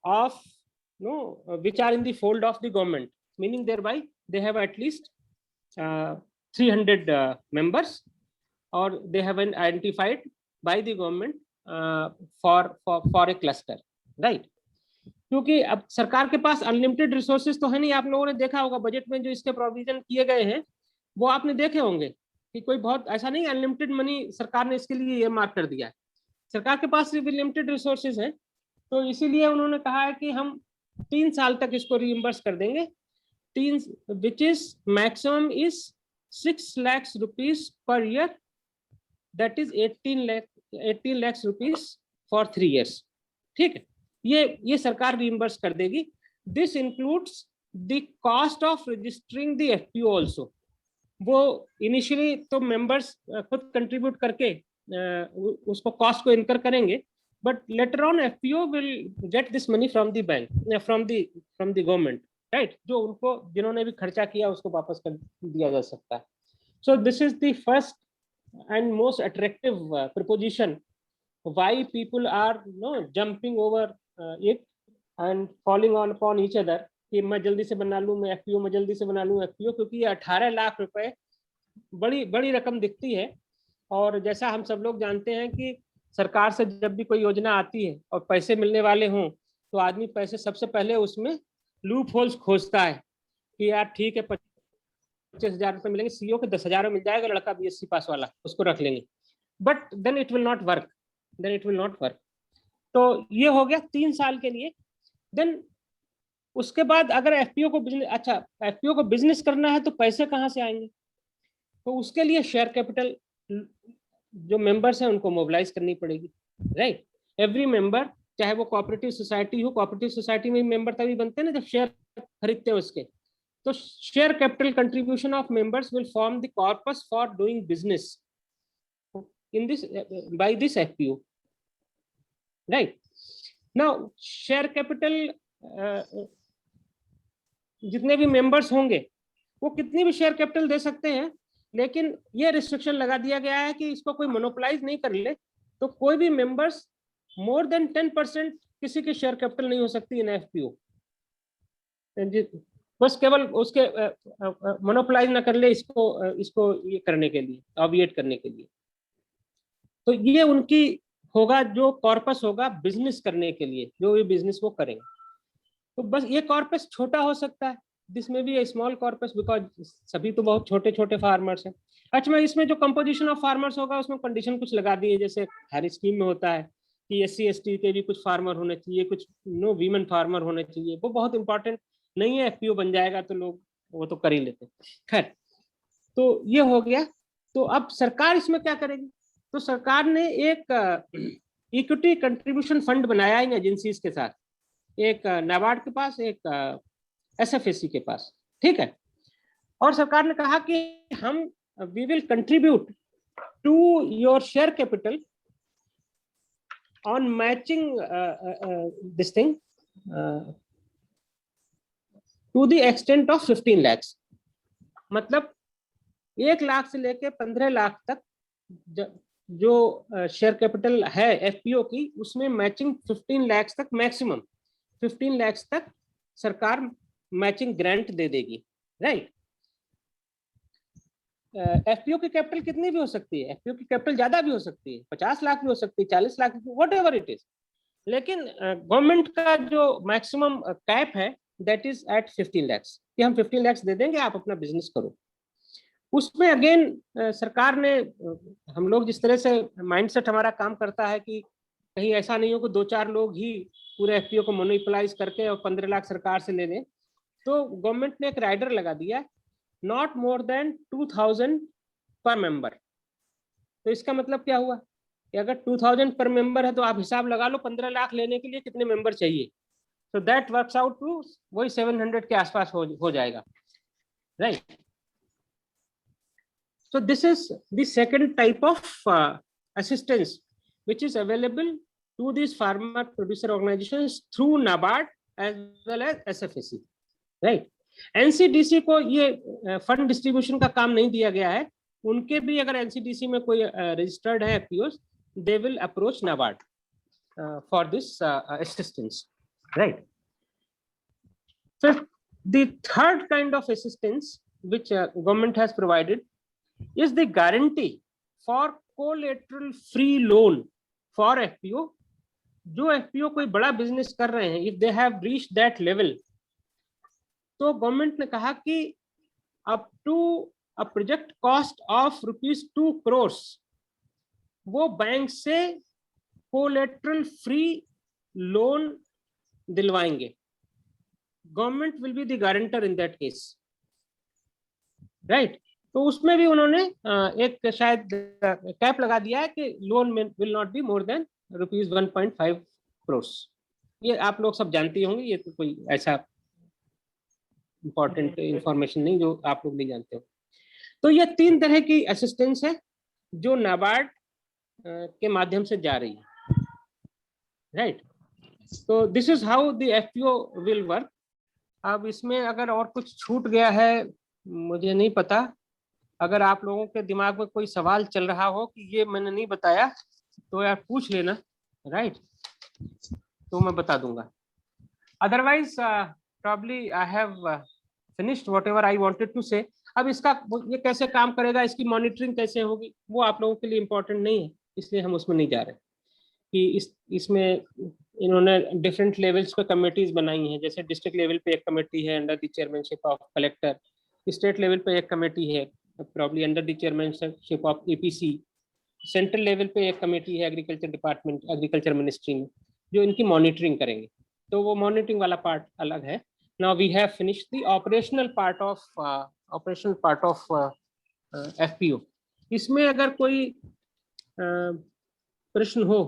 of which are in the fold of the government, meaning thereby they have at least 300 members, or they have been identified by the government for a cluster, right? क्योंकि अब सरकार के पास unlimited resources तो है नहीं। आप लोगों ने देखा होगा बजट में जो इसके प्रोविजन किए गए हैं वो आपने देखे होंगे कि कोई बहुत ऐसा नहीं अनलिमिटेड मनी सरकार ने इसके लिए ये मार्क कर दिया है। सरकार के पास सिर्फ लिमिटेड रिसोर्सेज हैं, तो इसीलिए उन्होंने कहा है कि हम 3 साल तक इसको रीइंबर्स कर देंगे। 3, which is maximum is 6 lakh rupees per year, that is 18 lakh rupees for 3 years। ठीक है, ये सरकार रीइंबर्स कर देगी। This includes the cost of registering the FPO also. वो इनिशियली तो मेंबर्स खुद कंट्रीब्यूट करके उसको कॉस्ट को इनकर करेंगे, but later on FPO will get this money from the bank, from the government, right? जो उनको जिन्होंने भी खर्चा किया उसको वापस कर दिया जा सकता है। So this is the first and most attractive proposition why people are jumping over it and falling upon each other कि मैं जल्दी से बना लूं, मैं FPO में जल्दी से बना लूं FPO, क्योंकि ये 18 लाख रुपए बड़ी रकम दिखती है। और जैसा हम सब लोग जानते हैं कि सरकार से जब भी कोई योजना आती है और पैसे मिलने वाले हों तो आदमी पैसे सबसे पहले उसमें लूप होल्स खोजता है कि यार ठीक है 25,000 रुपए मिलेंगे, CEO के 10,000 में मिल जाएगा, लड़का BSc पास वाला, उसको रख लेंगे। But then it will not work. तो ये हो गया 3 साल के लिए। देन उसके बाद अगर FPO को बिजनेस करना है तो पैसे कहाँ से आएंगे? तो उसके लिए शेयर कैपिटल जो मेंबर्स हैं उनको मोबिलाइज करनी पड़ेगी, राइट? एवरी मेंबर, चाहे वो कोऑपरेटिव सोसाइटी हो, कोऑपरेटिव सोसाइटी में मेंबर तभी बनते हैं ना जब शेयर खरीदते हैं उसके। तो share capital contribution of members will form the corpus for doing business in this by this FPO, right? Now share capital जितने भी मेंबर्स होंगे वो कितनी भी शेयर कैपिटल दे सकते हैं, लेकिन ये रिस्ट्रिक्शन लगा दिया गया है कि इसको कोई मोनोपोलाइज नहीं कर ले। तो कोई भी मेंबर्स मोर देन 10% किसी की शेयर कैपिटल नहीं हो सकती इन FPO, बस केवल उसके मोनोपोलाइज ना कर ले इसको ये करने के लिए, ऑब्विएट करने के लिए। तो ये उनकी होगा जो कॉर्पस होगा बिजनेस करने के लिए, जो भी बिजनेस वो करेंगे। तो बस ये कॉर्पस छोटा हो सकता है, दिस में भी स्मॉल कॉर्पस, बिकॉज सभी तो बहुत छोटे छोटे फार्मर्स हैं। अच्छा, इसमें जो कंपोजिशन ऑफ फार्मर्स होगा उसमें कंडीशन कुछ लगा दी है, जैसे हर स्कीम में होता है कि SC ST के भी कुछ फार्मर होने चाहिए, कुछ वीमेन फार्मर होने चाहिए। वो बहुत इंपॉर्टेंट नहीं है, FPO बन जाएगा तो लोग वो तो कर ही लेते। खैर, तो ये हो गया। तो अब सरकार इसमें क्या करेगी? तो सरकार ने एक इक्विटी कंट्रीब्यूशन फंड बनाया इन एजेंसीज के साथ, एक नाबार्ड के पास, एक SFAC के पास, ठीक है? और सरकार ने कहा कि हम we will contribute to your share capital on matching this thing to the extent of 15 lakh. मतलब 1 लाख से लेके 15 लाख तक जो शेयर कैपिटल है FPO की, उसमें मैचिंग 15 लाख तक, मैक्सिमम 15 लाख तक सरकार मैचिंग ग्रांट दे देगी, राइट? FPO की कैपिटल कितनी भी हो सकती है, FPO की कैपिटल ज्यादा भी हो सकती है, 50 लाख भी हो सकती है, 40 लाख, व्हाटएवर इट इज। लेकिन गवर्नमेंट का जो मैक्सिमम कैप है दैट इज एट 15 lakhs कि हम 15 lakhs दे देंगे, आप अपना बिजनेस करो। उसमें अगेन सरकार ने हम लोग जिस तरह से माइंडसेट हमारा काम करता है कि कहीं ऐसा नहीं हो कि 2-4 लोग ही पूरे एफपीओ को मोनोपोलाइज करके और 15 लाख सरकार से ले लें, तो गवर्नमेंट ने एक राइडर लगा दिया, नॉट मोर देन 2000 पर मेंबर। तो इसका मतलब क्या हुआ कि अगर 2000 पर मेंबर है तो आप हिसाब लगा लो 15 लाख लेने के लिए कितने मेंबर चाहिए। तो दैट वर्क्स आउट टू वही 700 के आसपास हो जाएगा, right. So this is the second type of assistance which is available to these farmer producer organizations through NABARD as well as SFAC, right? NCDC को ये फंड डिस्ट्रीब्यूशन का काम नहीं दिया गया है, उनके भी अगर NCDC में कोई रजिस्टर्ड है FPOs, they will approach NABARD for this assistance, right? So the third kind of assistance which government has provided is the guarantee for collateral free loan for FPO। जो FPO कोई बड़ा business कर रहे हैं, if they have reached that level, तो government ने कहा कि up to a project cost of ₹2 crores वो बैंक से collateral free loan दिलवाएंगे। Government will be the guarantor in that case, right? तो उसमें भी उन्होंने एक शायद कैप लगा दिया है कि loan will not be more than ₹1.5 crores। ये आप लोग सब जानते होंगे, ये तो कोई ऐसा इंपॉर्टेंट इंफॉर्मेशन नहीं जो आप लोग नहीं जानते हो। तो ये 3 तरह की असिस्टेंस है जो नाबार्ड के माध्यम से जा रही है, राइट। तो this is how the FPO will work. अब इसमें अगर और कुछ छूट गया है मुझे नहीं पता, अगर आप लोगों के दिमाग में कोई सवाल चल रहा हो कि ये मैंने नहीं बताया तो यार पूछ लेना, राइट, तो मैं बता दूंगा। Otherwise probably I have finished whatever I wanted to say. अब इसका ये कैसे काम करेगा, इसकी मॉनिटरिंग कैसे होगी, वो आप लोगों के लिए इम्पोर्टेंट नहीं है, इसलिए हम उसमें नहीं जा रहे कि इसमें इन्होंने डिफरेंट लेवल्स पे कमेटीज बनाई हैं। जैसे डिस्ट्रिक्ट लेवल पे एक कमेटी है under the chairmanship of collector, state level पे एक कमेटी है probably under the chairmanship of APC, central level पे एक कमेटी है एग्रीकल्चर डिपार्टमेंट, एग्रीकल्चर मिनिस्ट्री में, जो इनकी मॉनिटरिंग करेंगे। तो वो मॉनिटरिंग वाला पार्ट अलग है। Now we have finished the operational part of FPO. इसमें अगर कोई प्रश्न हो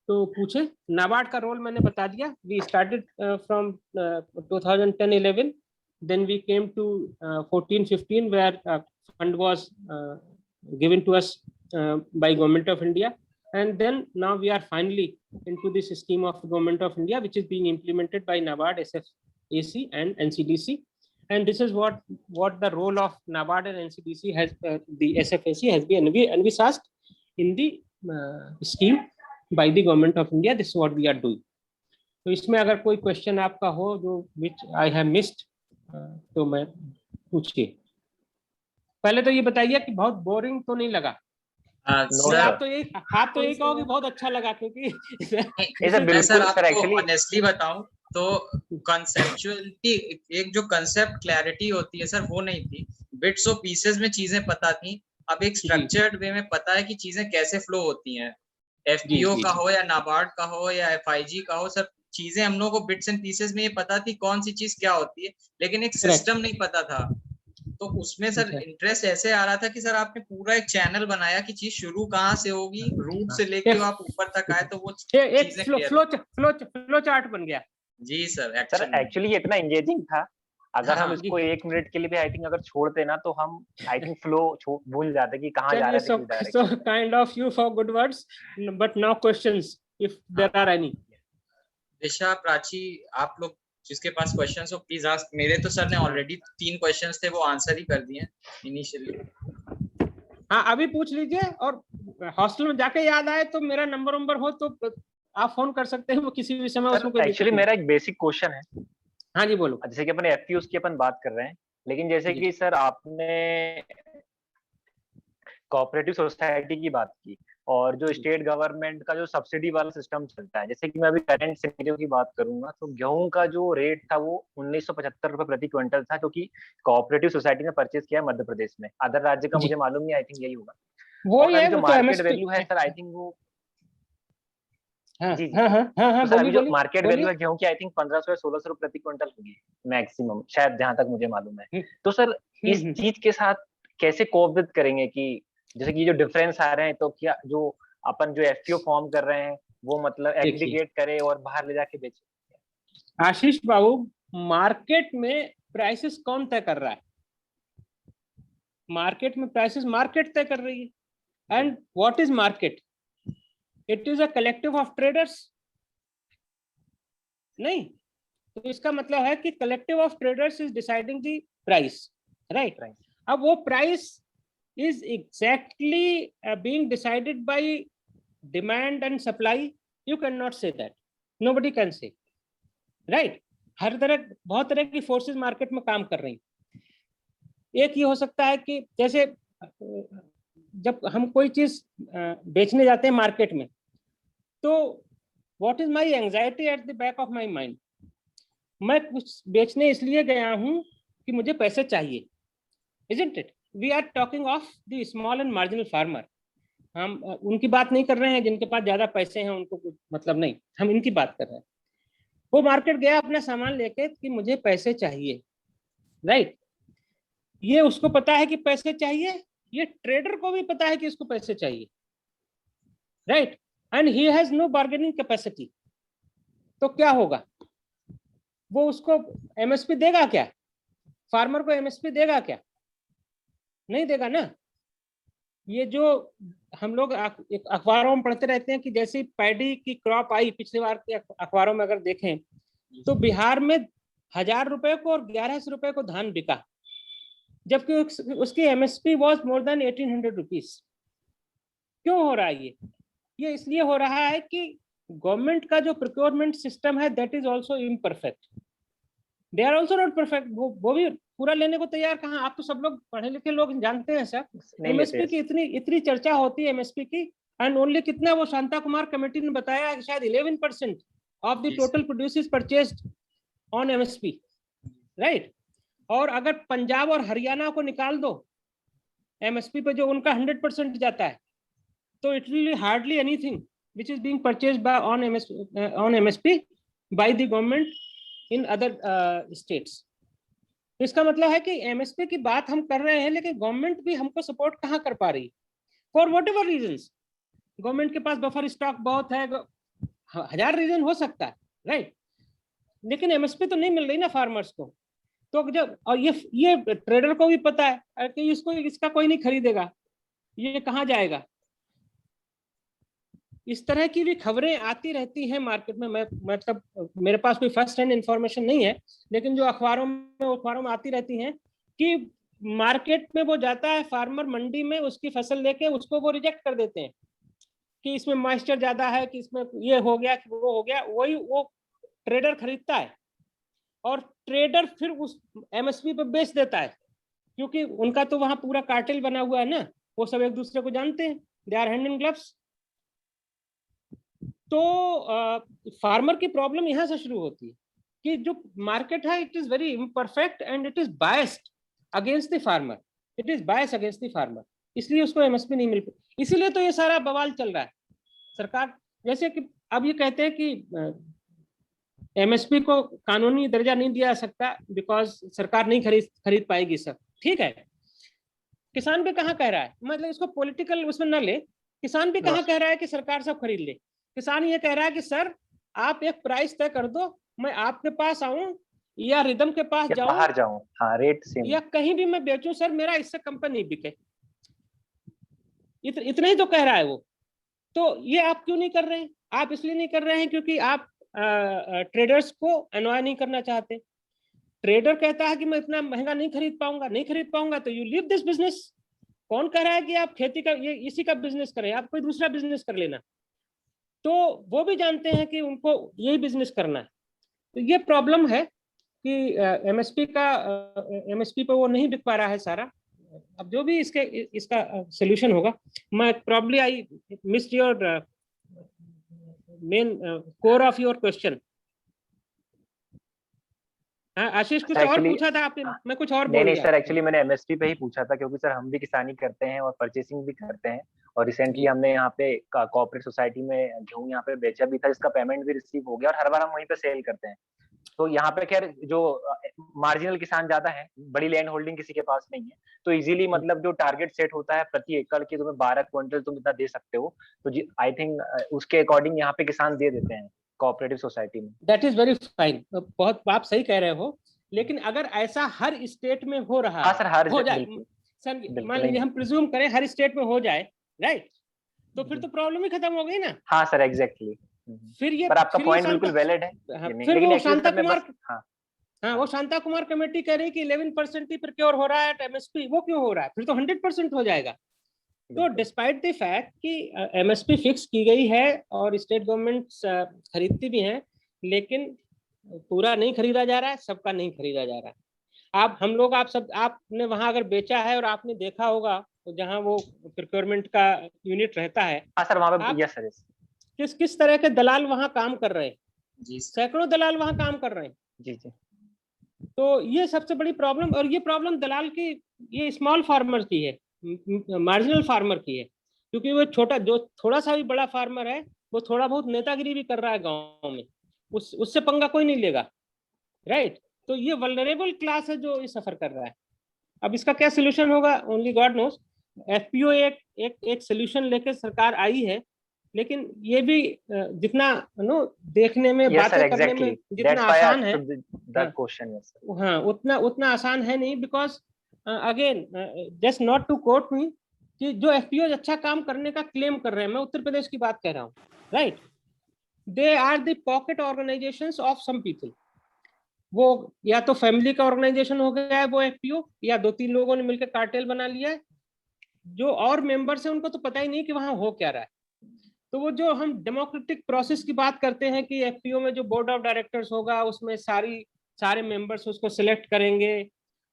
तो पूछे। नाबार्ड का रोल मैंने बता दिया। We started from 2010-11, then we came to 14-15 where fund was given to us by Government of India, and then now we are finally into this scheme of Government of India which is being implemented by NABARD, SFAC and NCDC, and this is what the role of NABARD and NCDC has, the SFAC has been envisaged in the scheme by the Government of India. This is what we are doing. तो इसमें अगर कोई question आपका हो जो which I have missed तो मैं पूछिए। पहले तो ये बताइए कि बहुत बोरिंग तो नहीं लगा। आप तो यही कहोगे बहुत अच्छा लगा, क्योंकि सर आपको ऑनेस्टली बताऊं तो कंसेप्चुअलिटी, एक जो कंसेप्ट क्लैरिटी होती है सर वो नहीं थी। बिट्स और पीसेस में चीजें पता थी, अब एक स्ट्रक्चर्ड वे में पता है कि चीजें कैसे फ्लो होती हैं। एफपीओ का हो या नाबार्ड का हो या एफआईजी का हो, सब चीजें हम लोगों को बिट्स एंड पीसेस में ये पता थी कौन सी चीज क्या होती है, लेकिन एक सिस्टम नहीं पता था। तो उसमें सर इंटरेस्ट ऐसे आ रहा था कि सर आपने पूरा एक चैनल बनाया कि चीज शुरू कहाँ से होगी, रूट से लेके आप ऊपर तक आए, तो वो एक फ्लो चार्ट बन गया। जी सर एक्चुअली ये इतना एंगेजिंग था, अगर हम इसको 1 मिनट के लिए भी आई थिंक अगर छोड़ते ना तो हम आई थिंक फ्लो भूल जाते कि कहाँ जा रहे थे। So kind of you for good words, but now questions if there are any. दिशा, प्राची, आप लोग जिसके पास क्वेश्चंस हो प्लीज आस्क। मेरे तो सर ने ऑलरेडी 3 क्वेश्चंस थे वो आंसर ही कर दिए इनिशियली। हाँ अभी पूछ लीजिए, और हॉस्टल में जाके याद आए तो मेरा नंबर हो तो आप फोन कर सकते हैं, वो किसी भी समय उसमें कोई। एक्चुअली मेरा एक बेसिक क्वेश्चन है। हाँ जी बोलो। जैसे कि अपने एफपीओस की अपन बात कर रहे हैं, लेकिन जैसे कि सर आपने कोऑपरेटिव सोसाइटी की बात की और जो स्टेट गवर्नमेंट का जो सब्सिडी वाला सिस्टम चलता है, जैसे कि मैं अभी करंट सिनेरियो की बात करूंगा तो गेहूं का जो रेट था वो 1975 रुपए प्रति क्विंटल था, जो कि कोऑपरेटिव सोसाइटी ने परचेज किया है मध्य प्रदेश में। अदर राज्य का जी मुझे मालूम नहीं, आई थिंक यही होगा। वो और ही है, अभी जो वो तो मार्केट एमएसपी। वैल्यू है सर, आई थिंक वो, हाँ जी जी, हाँ हाँ हाँ हाँ, तो सर बोलिए अभी जो बोलिए मार्केट वैल्यू बोलिए। है गेहूं की, आई थिंक 1500 या 1600 रुपए प्रति क्विंटल होगी मैक्सिमम, शायद, जहां तक मुझे मालूम है। हम्म तो सर इस हम्म। चीज के साथ कैसे कोप विद करेंगे कि जैसे कि जो डिफरेंस आ रहे हैं, तो क्या जो अपन जो एफपीओ फॉर्म कर रहे हैं वो मतलब देखिए एग्रीगेट करे और बाहर ले जाके बेचे? आशीष बाबू, मार्केट में प्राइसेस कौन तय कर रहा है? मार्केट में प्राइसेस मार्केट तय कर रही है। And what is market? It is a collective of traders. नहीं, तो इसका मतलब है कि collective of traders is deciding the price, right? अब वो price is exactly being decided by demand and supply. You can not say that, nobody can say, right? हर तरह, बहुत तरह की फोर्सेस मार्केट में काम कर रही हैं। एक ये हो सकता है कि जैसे जब हम कोई चीज बेचने जाते हैं मार्केट में, तो what is my anxiety at the back of my mind? मैं कुछ बेचने इसलिए गया हूं कि मुझे पैसे चाहिए, isn't it? We are talking of the small and marginal farmer. हम उनकी बात नहीं कर रहे हैं जिनके पास ज्यादा पैसे हैं, उनको कुछ मतलब नहीं, हम इनकी बात कर रहे हैं। वो मार्केट गया अपना सामान लेके कि मुझे पैसे चाहिए, राइट? ये उसको पता है कि पैसे चाहिए, ये ट्रेडर को भी पता है कि इसको पैसे चाहिए, right? And he has no bargaining capacity. तो क्या होगा? वो उसको एमएसपी देगा क्या? फार्मर को एमएसपी देगा क्या? नहीं देगा ना। ये जो हम लोग अखबारों में पढ़ते रहते हैं कि जैसे पैडी की क्रॉप आई, पिछले बार के अखबारों में अगर देखें तो बिहार में 1000 रुपए को और 1100 रुपए को धान बिका, जबकि उसकी MSP was more than 1800 rupees. क्यों हो रहा है ये इसलिए हो रहा है कि गवर्नमेंट का जो प्रोक्योरमेंट सिस्टम है that is also imperfect. They are also not perfect. वो भी पूरा लेने को तैयार कहाँ? आप तो सब लोग पढ़े लिखे लोग जानते हैं सर, एमएसपी की इतनी चर्चा होती है एमएसपी की, एंड ओनली कितना वो शांता कुमार कमेटी ने बताया कि शायद 11% of the total produce purchased on MSP, right? और अगर पंजाब और हरियाणा को निकाल दो एमएसपी पे, जो उनका 100% जाता है, तो it will hardly anything which is being purchased by on MSP by the government in other states. तो इसका मतलब है कि एमएसपी की बात हम कर रहे हैं, लेकिन गवर्नमेंट भी हमको सपोर्ट कहाँ कर पा रही? For whatever reason. Government के पास बफर स्टॉक बहुत है, 1000 रीजन हो सकता है, राइट? लेकिन एमएसपी तो नहीं मिल रही ना फार्मर्स को। तो जब, और ये ट्रेडर को भी पता है कि इसका कोई नहीं खरीदेगा, ये कहाँ जाएगा। इस तरह की भी खबरें आती रहती हैं मार्केट में। मैं मतलब मेरे पास कोई फर्स्ट हैंड इंफॉर्मेशन नहीं है, लेकिन जो अखबारों में आती रहती हैं कि मार्केट में वो जाता है फार्मर मंडी में, उसकी फसल लेके उसको वो रिजेक्ट कर देते हैं कि इसमें मॉइस्चर ज्यादा है, कि इसमें ये हो गया, कि वो हो गया। वही वो ट्रेडर खरीदता है और ट्रेडर फिर उस एमएसपी पे बेच देता है, क्योंकि उनका तो वहां पूरा कार्टेल बना हुआ है ना, वो सब एक दूसरे को जानते हैं, they are hand in gloves. तो फार्मर की प्रॉब्लम यहाँ से शुरू होती है कि जो मार्केट है it is very imperfect and it is biased against the farmer, it is biased against the farmer, इसलिए उसको एमएसपी नहीं मिल पाती। इसीलिए तो ये सारा बवाल चल रहा है। सरकार जैसे कि अब ये कहते हैं कि एमएसपी को कानूनी दर्जा नहीं दिया सकता बिकॉज सरकार नहीं खरीद पाएगी सब। ठीक है, किसान भी कहाँ कह रहा है, मतलब इसको पॉलिटिकल उसमें न ले, किसान भी कहाँ कह रहा है कि सरकार सब खरीद ले। किसान ये कह रहा है कि सर आप एक प्राइस तय कर दो, मैं आपके पास आऊं या रिदम के पास जाऊं, बाहर जाऊं, हाँ, रेट सेम, या कहीं भी मैं बेचूं, सर मेरा इससे कम पर नहीं बिके। इतना ही तो कह रहा है वो। तो ये आप क्यों नहीं कर रहे हैं? आप इसलिए नहीं कर रहे हैं क्योंकि आप ट्रेडर्स को अनॉय नहीं करना चाहते। ट्रेडर कहता है कि मैं इतना महंगा नहीं खरीद पाऊंगा, तो यू लीव दिस बिजनेस। कौन कह रहा है कि आप खेती का इसी का बिजनेस करें? आप कोई दूसरा बिजनेस कर लेना। तो वो भी जानते हैं कि उनको यही बिजनेस करना है। तो ये प्रॉब्लम है कि एमएसपी पे वो नहीं बिक पा रहा है सारा, अब जो भी इसका सोल्यूशन होगा, मैं probably I missed your main core of your question. Ashish कुछ और Actually, पूछा था आपने, मैं कुछ और नहीं बोल नहीं गया। सर, एक्चुअली मैंने एमएसपी पे ही पूछा था, क्योंकि सर हम भी किसानी करते हैं और परचेसिंग भी करते हैं, और रिसेंटली हमने यहाँ पे कोऑपरेटिव सोसाइटी में गेहूं यहाँ पे बेचा भी था, जिसका पेमेंट भी रिसीव हो गया, और हर बार हम वहीं पे सेल करते हैं। तो यहाँ पे खैर जो मार्जिनल किसान ज्यादा है, बड़ी लैंड होल्डिंग किसी के पास नहीं है, तो इजीली मतलब जो टारगेट सेट होता है प्रति एकड़ की, तुम्हें 12 क्विंटल तुम इतना दे सकते हो, तो आई थिंक उसके अकॉर्डिंग यहाँ पे किसान दे देते हैं कोऑपरेटिव सोसाइटी में। दैट इज वेरी फाइन, बहुत आप सही कह रहे हो, लेकिन अगर ऐसा हर स्टेट में हो रहा हाँ है, सर, हर हो जाए बिल्कुल सर, बिल्कुल मान नहीं। लीजिए हम प्रिज्यूम करें हर स्टेट में हो जाए, राइट, तो फिर तो प्रॉब्लम ही खत्म हो गई ना। हाँ सर, एग्जैक्टली। फिर ये पर आपका फिर ये पॉइंट शांता, बिल्कुल वैलिड है। हाँ, ये नहीं, फिर लेकिन वो एक्चुअली शांता सर मैं कुमार, बस हाँ हाँ वो शांता कुमार कमेटी कह रही कि 11% ही प्रोक्योर हो रहा है एमएसपी, वो क्यों हो रहा है? फिर तो 100% हो जाएगा। तो डिस्पाइट द फैक्ट कि एमएसपी फिक्स की गई है और स्टेट गवर्नमेंट्स खरीदती भी हैं, लेकिन पूरा नहीं खरीदा जा रहा है, सबका नहीं खरीदा जा रहा है। आप हम लोग आप सब, आपने वहां अगर बेचा है और आपने देखा होगा तो जहां वो प्रोक्योरमेंट का यूनिट रहता है, हाँ सर, वहाँ पे यस सर, किस किस तरह के दलाल वहां काम कर रहे हैं, जी सैकड़ों दलाल वहां काम कर रहे हैं। जी जी। तो ये सबसे बड़ी प्रॉब्लम, और ये प्रॉब्लम दलाल की, ये स्मॉल फार्मर की है, मार्जिनल फार्मर की है, क्योंकि वो छोटा, जो थोड़ा सा भी बड़ा फार्मर है वो थोड़ा बहुत नेतागिरी भी कर रहा है गांव में, उससे पंगा कोई नहीं लेगा, राइट। तो ये वल्नरेबल क्लास है जो ये सफर कर रहा है। अब इसका क्या सोल्यूशन होगा, ओनली गॉड नोस। एफपीओ एक सोल्यूशन लेकर सरकार आई है, लेकिन ये भी जितना नो देखने में, यस सर, बातें करने में एग्जैक्टली, जितना दैट्स व्हाई आई आसान है, asked that question. Yes sir. हाँ उतना आसान है नहीं, because again just not to quote me, कि जो एफपीओ अच्छा काम करने का क्लेम कर रहे हैं, मैं उत्तर प्रदेश की बात कह रहा हूँ, right, they are the pocket organisations of some people. वो या तो फैमिली का ऑर्गेनाइजेशन हो गया है वो एफपीओ, या 2-3 लोगों ने मिलकर कार्टेल बना लिया है, जो और मेंबर्स हैं उनको तो पता ही नहीं कि वहां हो क्या रहा है। तो वो जो हम डेमोक्रेटिक प्रोसेस की बात करते हैं कि एफपीओ में जो बोर्ड ऑफ डायरेक्टर्स होगा उसमें सारे मेंबर्स उसको सिलेक्ट करेंगे,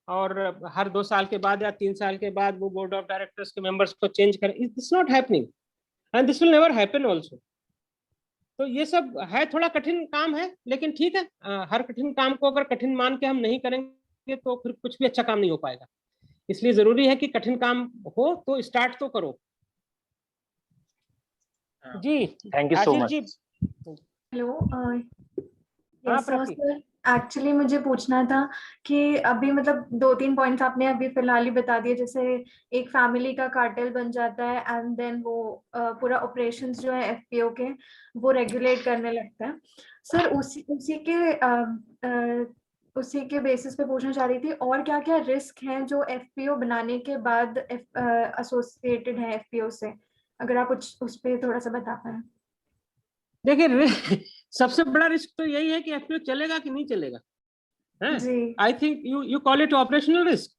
और हर 2 साल के बाद या 3 साल के बाद वो बोर्ड ऑफ डायरेक्टर्स के मेंबर्स को चेंज करें, it's not happening and this will never happen also. तो ये सब है, थोड़ा कठिन काम है, लेकिन ठीक है, हर कठिन काम को अगर कठिन मान के हम नहीं करेंगे तो फिर कुछ भी अच्छा काम नहीं हो पाएगा। इसलिए जरूरी है कि कठिन काम हो तो स्टार्ट तो करो। जी thank you so Ashish much. जी। हेलो हाँ सर, प्रति, एक्चुअली मुझे पूछना था कि अभी मतलब 2-3 पॉइंट्स आपने अभी फिलहाल ही बता दिए, जैसे एक फैमिली का कार्टेल बन जाता है एंड देन वो पूरा ऑपरेशंस जो है एफपीओ के वो रेगुलेट करने लगता है। सर उसी के बेसिस पे पूछना चाह रही थी, और क्या क्या रिस्क हैं जो एफपीओ बनाने के बाद एसोसिएटेड है एफपीओ से, अगर आप कुछ उस पर थोड़ा सा बता पाए। देखिए सबसे बड़ा रिस्क तो यही है कि एफपीओ चलेगा कि नहीं चलेगा, है। जी। I think you call it operational risk.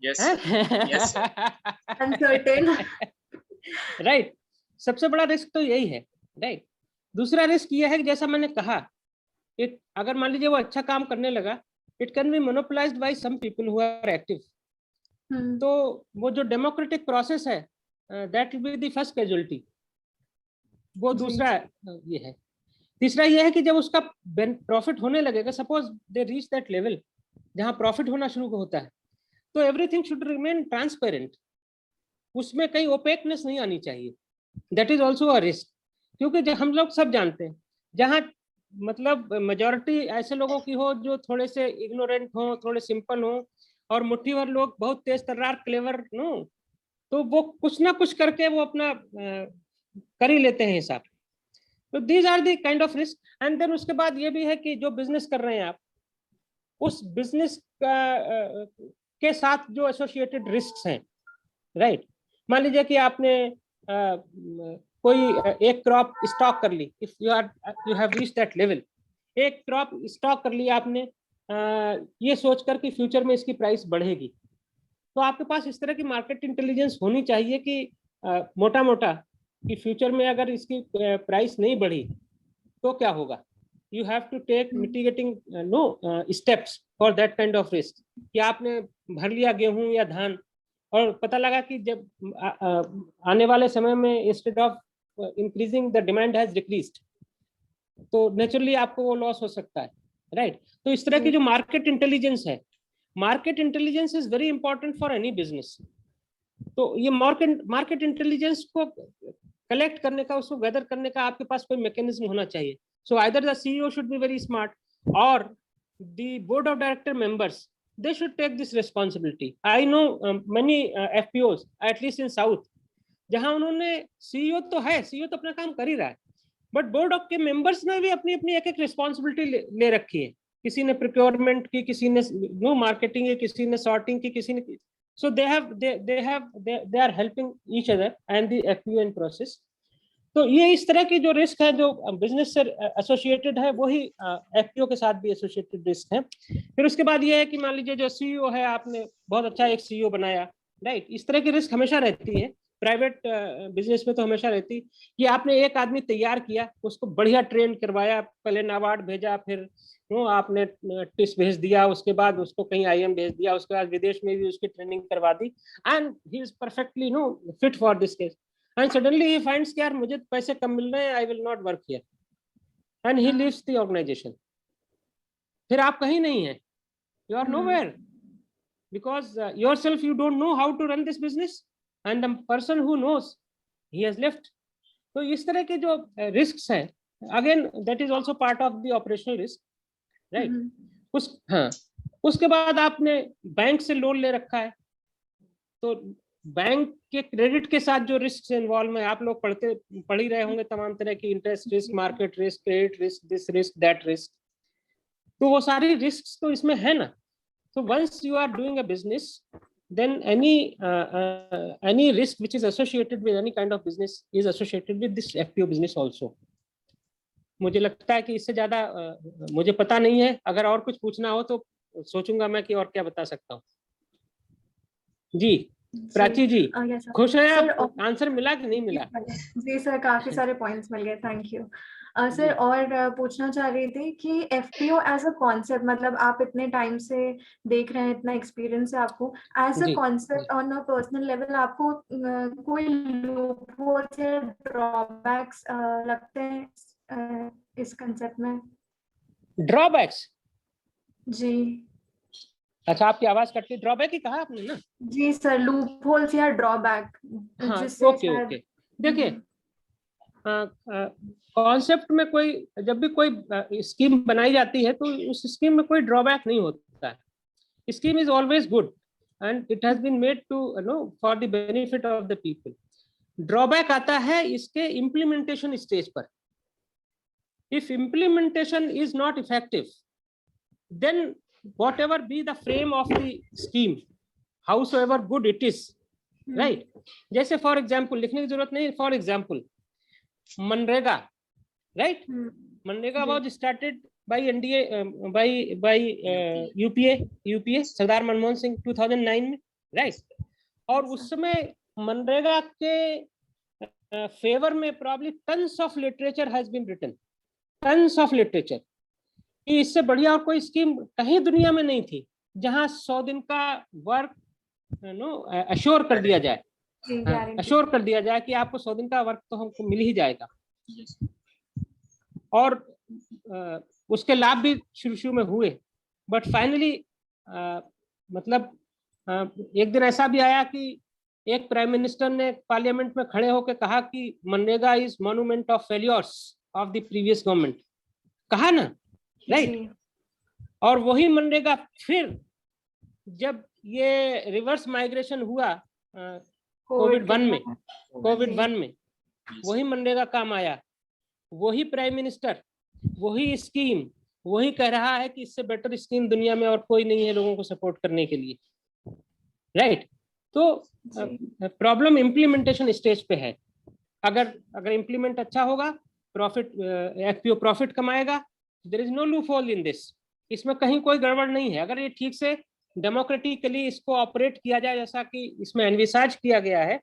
yes yes sir. Uncertain. Right, सबसे बड़ा रिस्क तो यही है, राइट। दूसरा रिस्क ये है कि जैसा मैंने कहा, अगर मान लीजिए वो अच्छा काम करने लगा, it can be monopolised by some people who are active. तो वो जो डेमोक्रेटिक प्रोसेस है, that will be the first casualty. वो दूसरा ये है। तीसरा ये है कि जब उसका प्रॉफिट होने लगेगा, suppose they reach that level जहां प्रॉफिट होना शुरू होता है, तो एवरीथिंग शुड रिमेन ट्रांसपेरेंट, उसमें कहीं ओपेकनेस नहीं आनी चाहिए। That is also a risk, क्योंकि हम लोग सब जानते हैं, जहां मतलब मेजोरिटी ऐसे लोगों की हो जो थोड़े से इग्नोरेंट हो, थोड़े सिंपल हो, और मुट्ठी भर लोग बहुत तेज तर्रार क्लेवर नो, तो वो कुछ ना कुछ करके वो अपना कर ही लेते हैं हिसाब। तो these are the kind of risk. And then उसके बाद ये भी है कि जो बिजनेस कर रहे हैं आप, उस बिजनेस के साथ जो एसोसिएटेड रिस्क हैं, राइट। मान लीजिए कि आपने कोई एक क्रॉप स्टॉक कर ली, if you have reached that level, एक क्रॉप स्टॉक कर ली आपने, ये सोचकर कि फ्यूचर में इसकी प्राइस बढ़ेगी, तो आपके पास इस तरह की मार्केट इंटेलिजेंस होनी चाहिए कि मोटा कि फ्यूचर में अगर इसकी प्राइस नहीं बढ़ी तो क्या होगा, you have to take mitigating steps for that kind of risk. कि आपने भर लिया गेहूं या धान और पता लगा कि जब आने वाले समय में instead of increasing the demand has decreased, तो नेचुरली आपको वो लॉस हो सकता है, राइट? तो इस तरह की जो मार्केट इंटेलिजेंस है, market intelligence is very important for any business. तो ये मार्केट इंटेलिजेंस को कलेक्ट करने का, उसको गैदर करने का आपके पास कोई मैकेनिज्म होना चाहिए. So either the CEO should be very smart और the board of director members, they should take this responsibility. I know many FPOs, at least in South, जहां उन्होंने सीईओ तो है, सीईओ तो अपना काम कर ही रहा है, बट बोर्ड ऑफ के मेंबर्स ने भी अपनी अपनी एक एक रिस्पॉन्सिबिलिटी ले रखी है. किसी ने प्रोक्योरमेंट की, किसी ने मार्केटिंग की, किसी ने सॉर्टिंग की, किसी ने. सो they are helping each other and the FPO in process. तो ये इस तरह की जो रिस्क है जो बिजनेस से एसोसिएटेड है, वही एफपीओ के साथ भी एसोसिएटेड रिस्क है. फिर उसके बाद ये है कि मान लीजिए जो सीईओ है, आपने बहुत अच्छा एक सीईओ बनाया, राइट? इस तरह की रिस्क हमेशा रहती है, प्राइवेट बिजनेस में तो हमेशा रहती कि आपने एक आदमी तैयार किया, उसको बढ़िया ट्रेन करवाया, पहले नाबार्ड भेजा, फिर आपने टिस भेज दिया, उसके बाद उसको कहीं IIM भेज दिया, उसके बाद विदेश में भी उसकी ट्रेनिंग करवा दी, and he is perfectly fit for this case. And suddenly he finds कि यार मुझे पैसे कम मिल रहे हैं, I will not work here, and he leaves the organization. फिर आप कहीं नहीं हैं, you are nowhere, because yourself you don't know how to run this business, and the person who knows, he has left. तो इस तरह के जो risks हैं, again that is also part of the operational risk, right? उसके बाद आपने bank से लोन ले रखा है, तो बैंक के क्रेडिट के साथ जो रिस्क इन्वॉल्व है, आप लोग पढ़ ही रहे होंगे तमाम तरह की, interest risk, market risk, credit risk, this risk, that risk. तो वो सारी रिस्क तो इसमें है ना. तो once you are doing a business, then any risk which is associated with any kind of business is associated with this FPO business also. मुझे लगता है कि इससे ज्यादा मुझे पता नहीं है. अगर और कुछ पूछना हो तो सोचूंगा मैं कि और क्या बता सकता हूँ. जी प्राची जी, खुश हैं आप? आंसर मिला कि नहीं मिला? जी सर, काफी सारे पॉइंट्स मिल गए, थैंक यू सर. और पूछना चाह रही थी कि एफपीओ एज अ कॉन्सेप्ट, मतलब आप इतने टाइम से देख रहे हैं, इतना एक्सपीरियंस है आपको, as a concept on a personal level आपको कोई लूपहोल्स या ड्रॉबैक्स लगते हैं इस कंसेप्ट में? ड्रॉबैक्स? जी. अच्छा, आपकी आवाज कटती. ड्रॉबैक ही कहा आपने ना? जी सर, लूपहोल्स या ड्रॉबैक. ओके. देखिए, कॉन्सेप्ट में कोई, जब भी कोई स्कीम बनाई जाती है तो उस स्कीम में कोई ड्रॉबैक नहीं होता है. Scheme is always good and it has been made to for the benefit of the people. Drawback आता है इसके इम्प्लीमेंटेशन स्टेज पर. If implementation is not effective, then whatever be the frame of the scheme, howsoever good it is, right? जैसे for example, लिखने की जरूरत नहीं, for example MNREGA, right? MNREGA was started by NDA, by UPA Sardar Manmohan Singh 2009 में, right? और उस समय मनरेगा के फेवर में probably tons of literature has been written, tons of literature. कि इससे बढ़िया और कोई स्कीम कहीं दुनिया में नहीं थी जहां 100 दिन का वर्क अश्योर कर दिया जाए, अश्योर कर दिया जाए कि आपको 100 दिन का वर्क तो हमको मिल ही जाएगा. और उसके लाभ भी शुरू में हुए, बट फाइनली मतलब एक दिन ऐसा भी आया कि एक प्राइम मिनिस्टर ने पार्लियामेंट में खड़े होकर कहा कि MNREGA is monument of failures of the previous government. कहा ना, राइट? और वही मनरेगा फिर जब ये रिवर्स माइग्रेशन हुआ कोविड 1 में, वही मनरेगा काम आया. वही प्राइम मिनिस्टर, वही स्कीम, वही कह रहा है कि इससे बेटर स्कीम दुनिया में और कोई नहीं है लोगों को सपोर्ट करने के लिए, राइट? तो प्रॉब्लम इम्प्लीमेंटेशन स्टेज पे है. अगर इम्प्लीमेंट अच्छा होगा, प्रॉफिट, एफपीओ प्रॉफिट कमाएगा. There is no loophole in this. इसमें कहीं कोई गड़बड़ नहीं है. अगर ये ठीक से डेमोक्रेटिकली इसको ऑपरेट किया जाए जैसा कि इसमें एनविसाज किया गया है,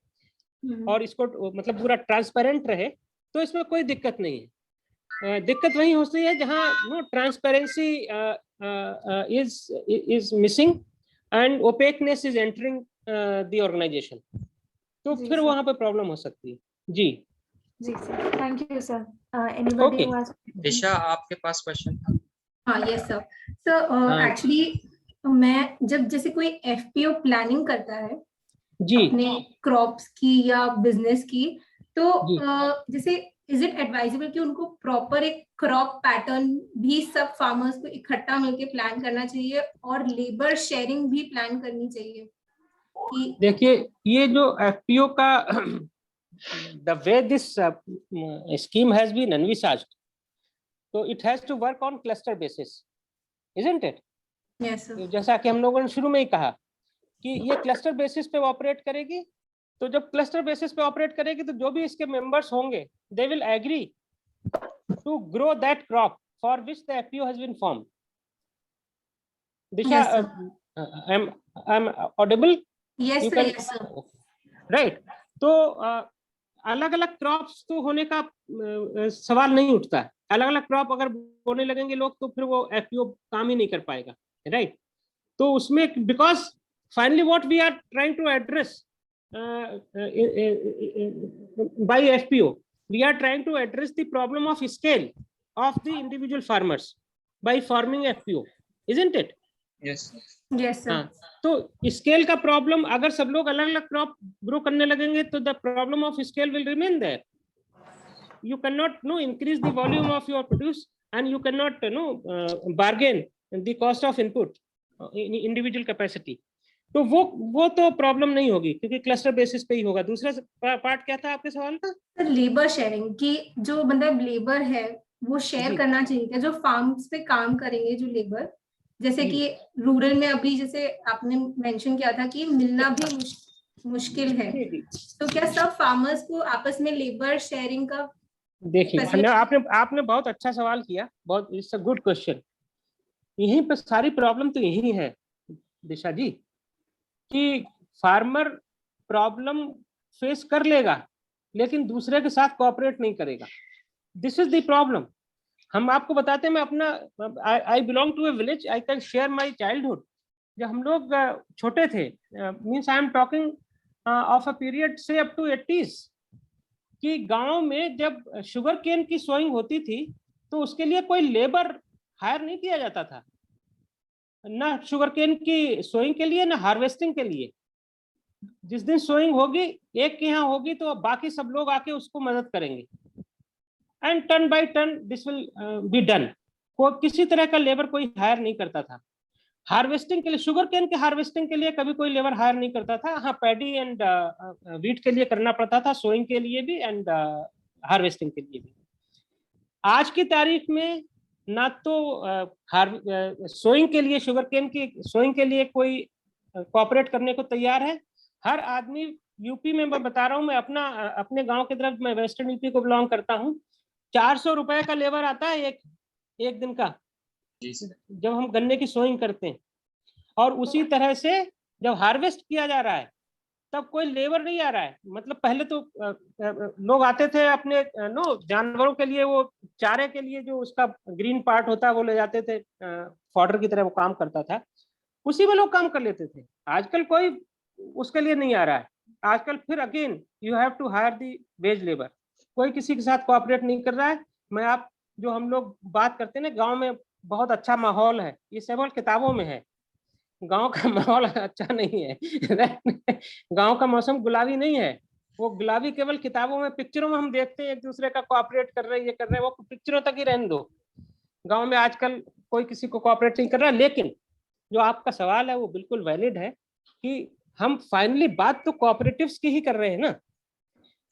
और इसको मतलब पूरा ट्रांसपेरेंट रहे, तो इसमें कोई दिक्कत नहीं है. दिक्कत वही होती है जहाँ no transparency is missing and opaqueness is entering the organisation, तो जी फिर सर। वहां पे प्रॉब्लम हो सकती है। जी जी sir, thank you sir. Anybody Okay. Who has Disha, आपके पास क्वेश्चन था? हाँ यस सर। सर हाँ। एक्चुअली मैं जब जैसे कोई एफपीओ प्लानिंग करता है जी अपने क्रॉप्स की या बिजनेस की, तो जी जैसे इज इट एडवाइजेबल कि उनको प्रॉपर एक क्रॉप पैटर्न भी सब फार्मर्स को इकट्ठा मिलके प्लान करना चाहिए और लेबर शेयरिंग भी प्लान करनी चाहिए कि देखिए, ये जो एफपीओ का the way this scheme has been envisaged, so it has to work on cluster basis, isn't it? Yes sir. तो जैसा कि हम लोगों ने शुरू में ही कहा कि ये क्लस्टर बेसिस पे ऑपरेट करेगी, तो जब क्लस्टर बेसिस पे ऑपरेट करेगी तो जो भी इसके मेंबर्स होंगे they will agree to grow that crop for which the FPO has been formed. Disha, I am audible? Yes You सर, can- यस सर। राइट। तो अलग अलग क्रॉप्स तो होने का सवाल नहीं उठता है। अलग अलग क्रॉप अगर बोने लगेंगे लोग तो फिर वो एफपीओ काम ही नहीं कर पाएगा, राइट? तो उसमें because finally what we are trying to address by FPO, we are trying to address the problem of scale of the individual farmers by forming FPO, isn't it? Yes yes sir. हाँ, तो scale का problem, अगर सब लोग अलग अलग crop grow करने लगेंगे तो the problem of scale will remain there. You cannot increase the volume of your produce and you cannot bargain the cost of input in individual capacity. तो वो तो प्रॉब्लम नहीं होगी क्योंकि क्लस्टर बेसिस पे ही होगा। दूसरा पार्ट क्या था आपके सवाल का? सर लेबर शेयरिंग की, जो मतलब लेबर है वो शेयर जी। करना चाहिए क्या, जो फार्म्स पे काम करेंगे जो लेबर, जैसे जी। कि रूरल में अभी जैसे आपने मेंशन किया था कि मिलना भी मुश्किल है, जी, जी। तो क्या सब फार्मर्स को आपस में लेबर शेयरिंग का देखिए, Facility- आपने बहुत अच्छा सवाल किया, बहुत इट्स अ गुड क्वेश्चन। यहीं पर सारी प्रॉब्लम तो यही है दिशा जी कि फार्मर प्रॉब्लम फेस कर लेगा लेकिन दूसरे के साथ कोऑपरेट नहीं करेगा। This is the problem. हम आपको बताते हैं, मैं अपना I belong to a village, I can share my childhood. जब हम लोग छोटे थे, means I am talking of a period से अप टू 80s, कि गांव में जब शुगर केन की सोइंग होती थी तो उसके लिए कोई लेबर हायर नहीं किया जाता था, ना शुगर केन की सोइंग के लिए ना हार्वेस्टिंग के लिए। जिस दिन सोइंग होगी, एक के यहाँ होगी, तो बाकी सब लोग आके उसको मदद करेंगे and turn by turn this will be done. को किसी तरह का लेबर कोई हायर नहीं करता था। हार्वेस्टिंग के लिए, शुगर केन के हार्वेस्टिंग के लिए कभी कोई लेबर हायर नहीं करता था। हाँ, पैडी एंड वीट के लिए करना पड़ता था, सोइंग के लिए भी एंड हार्वेस्टिंग के लिए भी। आज की तारीख में ना तो सोइंग के लिए, शुगर केन की सोइंग के लिए कोई कोऑपरेट करने को तैयार है। हर आदमी, यूपी में मैं बता रहा हूँ, मैं अपने गांव की तरफ, मैं वेस्टर्न यूपी को बिलोंग करता हूँ, 400 रुपए का लेबर आता है एक दिन का, जब हम गन्ने की सोइंग करते हैं। और उसी तरह से जब हार्वेस्ट किया जा रहा है तब कोई लेबर नहीं आ रहा है। मतलब पहले तो लोग आते थे अपने जानवरों के लिए, वो चारे के लिए जो उसका ग्रीन पार्ट होता है वो ले जाते थे, फॉडर की तरह वो काम करता था, उसी में लोग काम कर लेते थे। आजकल कोई उसके लिए नहीं आ रहा है। आजकल फिर again you have to hire the wage labour. कोई किसी के साथ कोऑपरेट नहीं कर रहा है। मैं आप जो हम लोग बात करते हैं ना, गांव में बहुत अच्छा माहौल है, ये केवल किताबों में है। गांव का माहौल अच्छा नहीं है। गांव का मौसम गुलाबी नहीं है। वो गुलाबी केवल किताबों में, पिक्चरों में हम देखते हैं एक दूसरे का कोऑपरेट कर रहे हैं, ये कर रहे हैं, वो पिक्चरों तक ही रहने दो। गांव में आजकल कोई किसी को कोऑपरेट नहीं कर रहा। लेकिन जो आपका सवाल है वो बिल्कुल वैलिड है कि हम फाइनली बात तो कोऑपरेटिव्स की ही कर रहे हैं ना।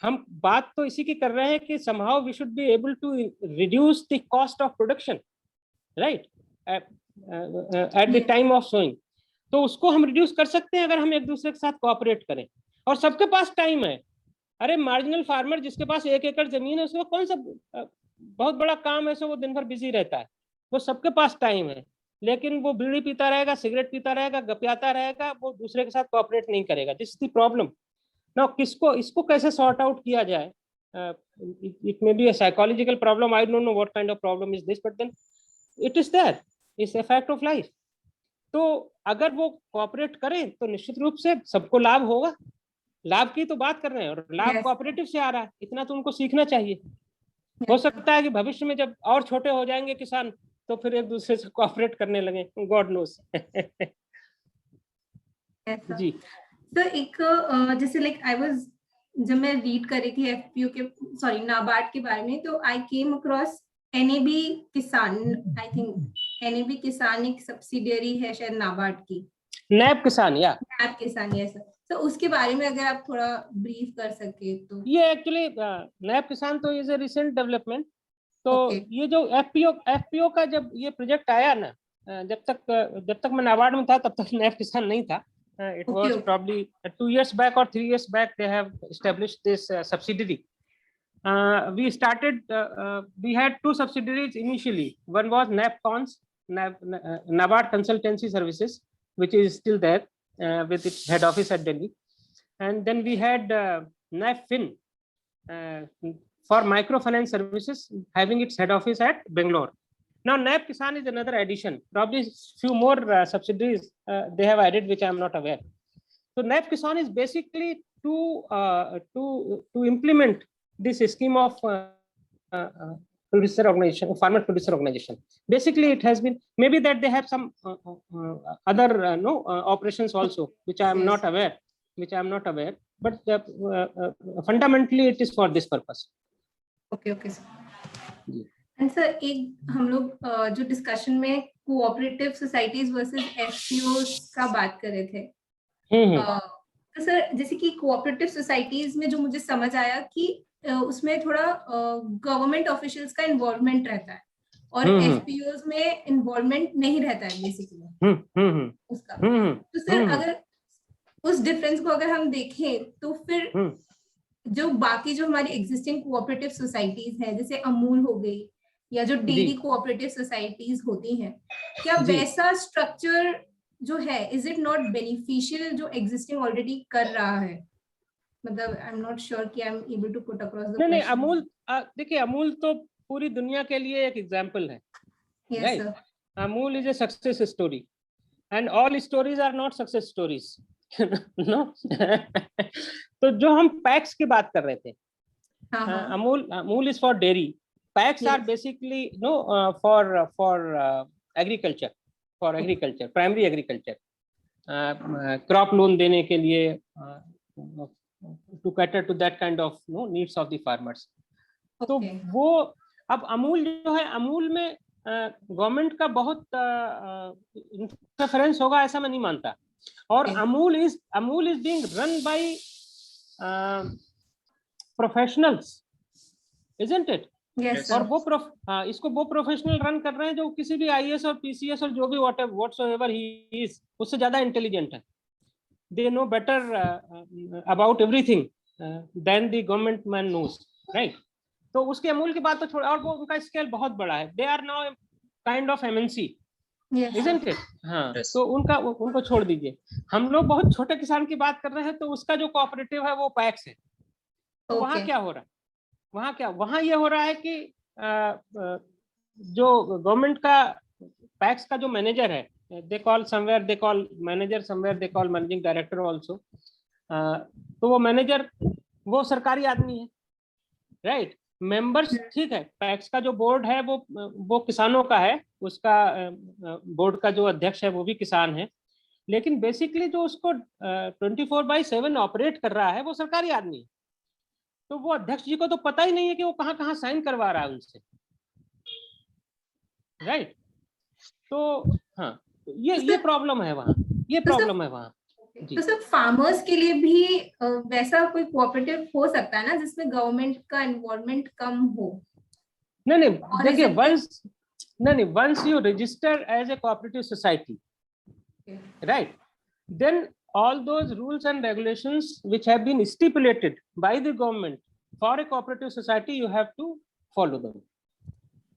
हम बात तो इसी की कर रहे हैं कि somehow we should be able to reduce the cost of production, right, at the time of sowing। तो उसको हम रिड्यूस कर सकते हैं अगर हम एक दूसरे के साथ कोऑपरेट करें। और सबके पास टाइम है। अरे मार्जिनल फार्मर जिसके पास 1 एकड़ जमीन है, उसको कौन सा बहुत बड़ा काम है, सो वो दिन भर बिजी रहता है। वो सबके पास टाइम है, लेकिन वो बीड़ी पीता रहेगा, सिगरेट पीता रहेगा, गपियाता रहेगा, वो दूसरे के साथ कोऑपरेट नहीं करेगा। This is the problem. Now इसको कैसे सॉर्ट आउट किया जाए, it may be a psychological problem. I don't know what kind of problem is this, but then it is there. It's a fact of life. तो अगर वो cooperate करें तो निश्चित रूप से सबको लाभ होगा. लाभ की तो बात कर रहे हैं और लाभ Yes. कोऑपरेटिव से आ रहा है, इतना तो उनको सीखना चाहिए. हो सकता है कि भविष्य में जब और छोटे हो जाएंगे किसान तो फिर एक दूसरे से कोऑपरेट करने लगे. God knows. जी. तो एक जैसे लाइक आई वाज जब मैं रीड कर रही थी एफपीओ के सॉरी नाबार्ड के बारे में, तो आई केम अक्रॉस एनएबी किसान. आई थिंक एनएबी किसान एक सब्सिडियरी है शायद नाबार्ड की. नैब किसान या नैब किसान, यस. तो उसके बारे में अगर आप थोड़ा ब्रीफ कर सके तो. ये एक्चुअली नैब किसान तो इज ए रिसेंट डेवलपमेंट. तो Okay. ये जो एफपीओ का जब ये प्रोजेक्ट आया ना, जब तक मैं नाबार्ड में था तब तक नैब किसान नहीं था. It was Okay. probably 2 years back or 3 years back they have established this subsidiary. We started, we had 2 subsidiaries initially. One was NABCons, NABARD Consultancy Services, which is still there with its head office at Delhi. And then we had NABFin for microfinance services, having its head office at Bangalore. Now NAB Kisan is another addition. Probably few more subsidiaries they have added, which I am not aware. So NAB Kisan is basically to implement this scheme of producer organization, farmer producer organization. Basically, it has been maybe that they have some other operations also, which I am not aware. But fundamentally, it is for this purpose. Okay okay sir. And sir एक हम लोग जो discussion में cooperative societies versus एफपीओस का बात कर रहे थे. तो सर जैसे कि कोऑपरेटिव सोसाइटीज में जो मुझे समझ आया कि उसमें थोड़ा गवर्नमेंट ऑफिशियल्स का इन्वॉल्वमेंट रहता है और एफपीओस में इन्वॉल्वमेंट नहीं रहता है बेसिकली उसका. तो सर अगर उस डिफरेंस को अगर हम देखें तो फिर जो बाकी जो हमारी एग्जिस्टिंग कोऑपरेटिव सोसाइटीज हैं जैसे अमूल हो गई या जो डेयरी कोऑपरेटिव सोसाइटीज होती हैं, क्या वैसा स्ट्रक्चर जो है इज इट नॉट बेनिफिशियल जो एग्जिस्टिंग ऑलरेडी कर रहा है? मतलब आई एम नॉट श्योर कि I am able to put across the. नहीं, अमूल देखिए, अमूल तो पूरी दुनिया के लिए एक एग्जांपल है. Yes sir. Amul is a success story and all stories are not success stories. No. तो जो हम पैक्स की बात कर रहे थे, Amul is for dairy, PACS are basically for agriculture, primary agriculture, crop loan देने के लिए, to cater to that kind of needs of the farmers. तो वो अब अमूल जो है, अमूल में गवर्नमेंट का बहुत इंटरफेरेंस होगा ऐसा मैं नहीं मानता. और Amul is being run by professionals, isn't it? Yes, और वो इसको वो प्रोफेशनल रन कर रहे हैं जो किसी भी आईएएस और पीसीएस और जो भी व्हाटसोएवर ही इज उससे ज्यादा इंटेलिजेंट है. They know better about everything than the government man knows, right? तो उसके अमूल की बात तो छोड़, और वो उनका स्केल बहुत बड़ा है. They are now kind of MNC, isn't it? हाँ. तो उनको छोड़ दीजिए. हम लोग बहुत छोटे किसान की बात कर रहे हैं, तो उसका जो कोऑपरेटिव है वो पैक्स है. तो वहाँ क्या हो रहा है? वहाँ ये हो रहा है कि जो गवर्नमेंट का पैक्स का जो मैनेजर है, they call somewhere they call manager, somewhere they call managing director also. तो वो मैनेजर वो सरकारी आदमी है, राइट? मेंबर्स ठीक है, पैक्स का जो बोर्ड है वो किसानों का है, उसका बोर्ड का जो अध्यक्ष है वो भी किसान है, लेकिन बेसिकली जो उसको 24/7 ऑपरेट कर रहा है वो सरकारी आदमी है. तो वो अध्यक्ष जी को तो पता ही नहीं है कि वो कहाँ साइन करवा रहा है उनसे, राइट? तो हाँ, ये प्रॉब्लम है वहाँ, ये प्रॉब्लम है वहाँ. तो सर फार्मर्स के लिए भी वैसा कोई कोऑपरेटिव हो सकता है ना जिसमें गवर्नमेंट का इन्वॉल्वमेंट कम हो? नहीं, देखिए, once you register as a cooperative society, right, then all those rules and regulations which have been stipulated by the government for a cooperative society, you have to follow them.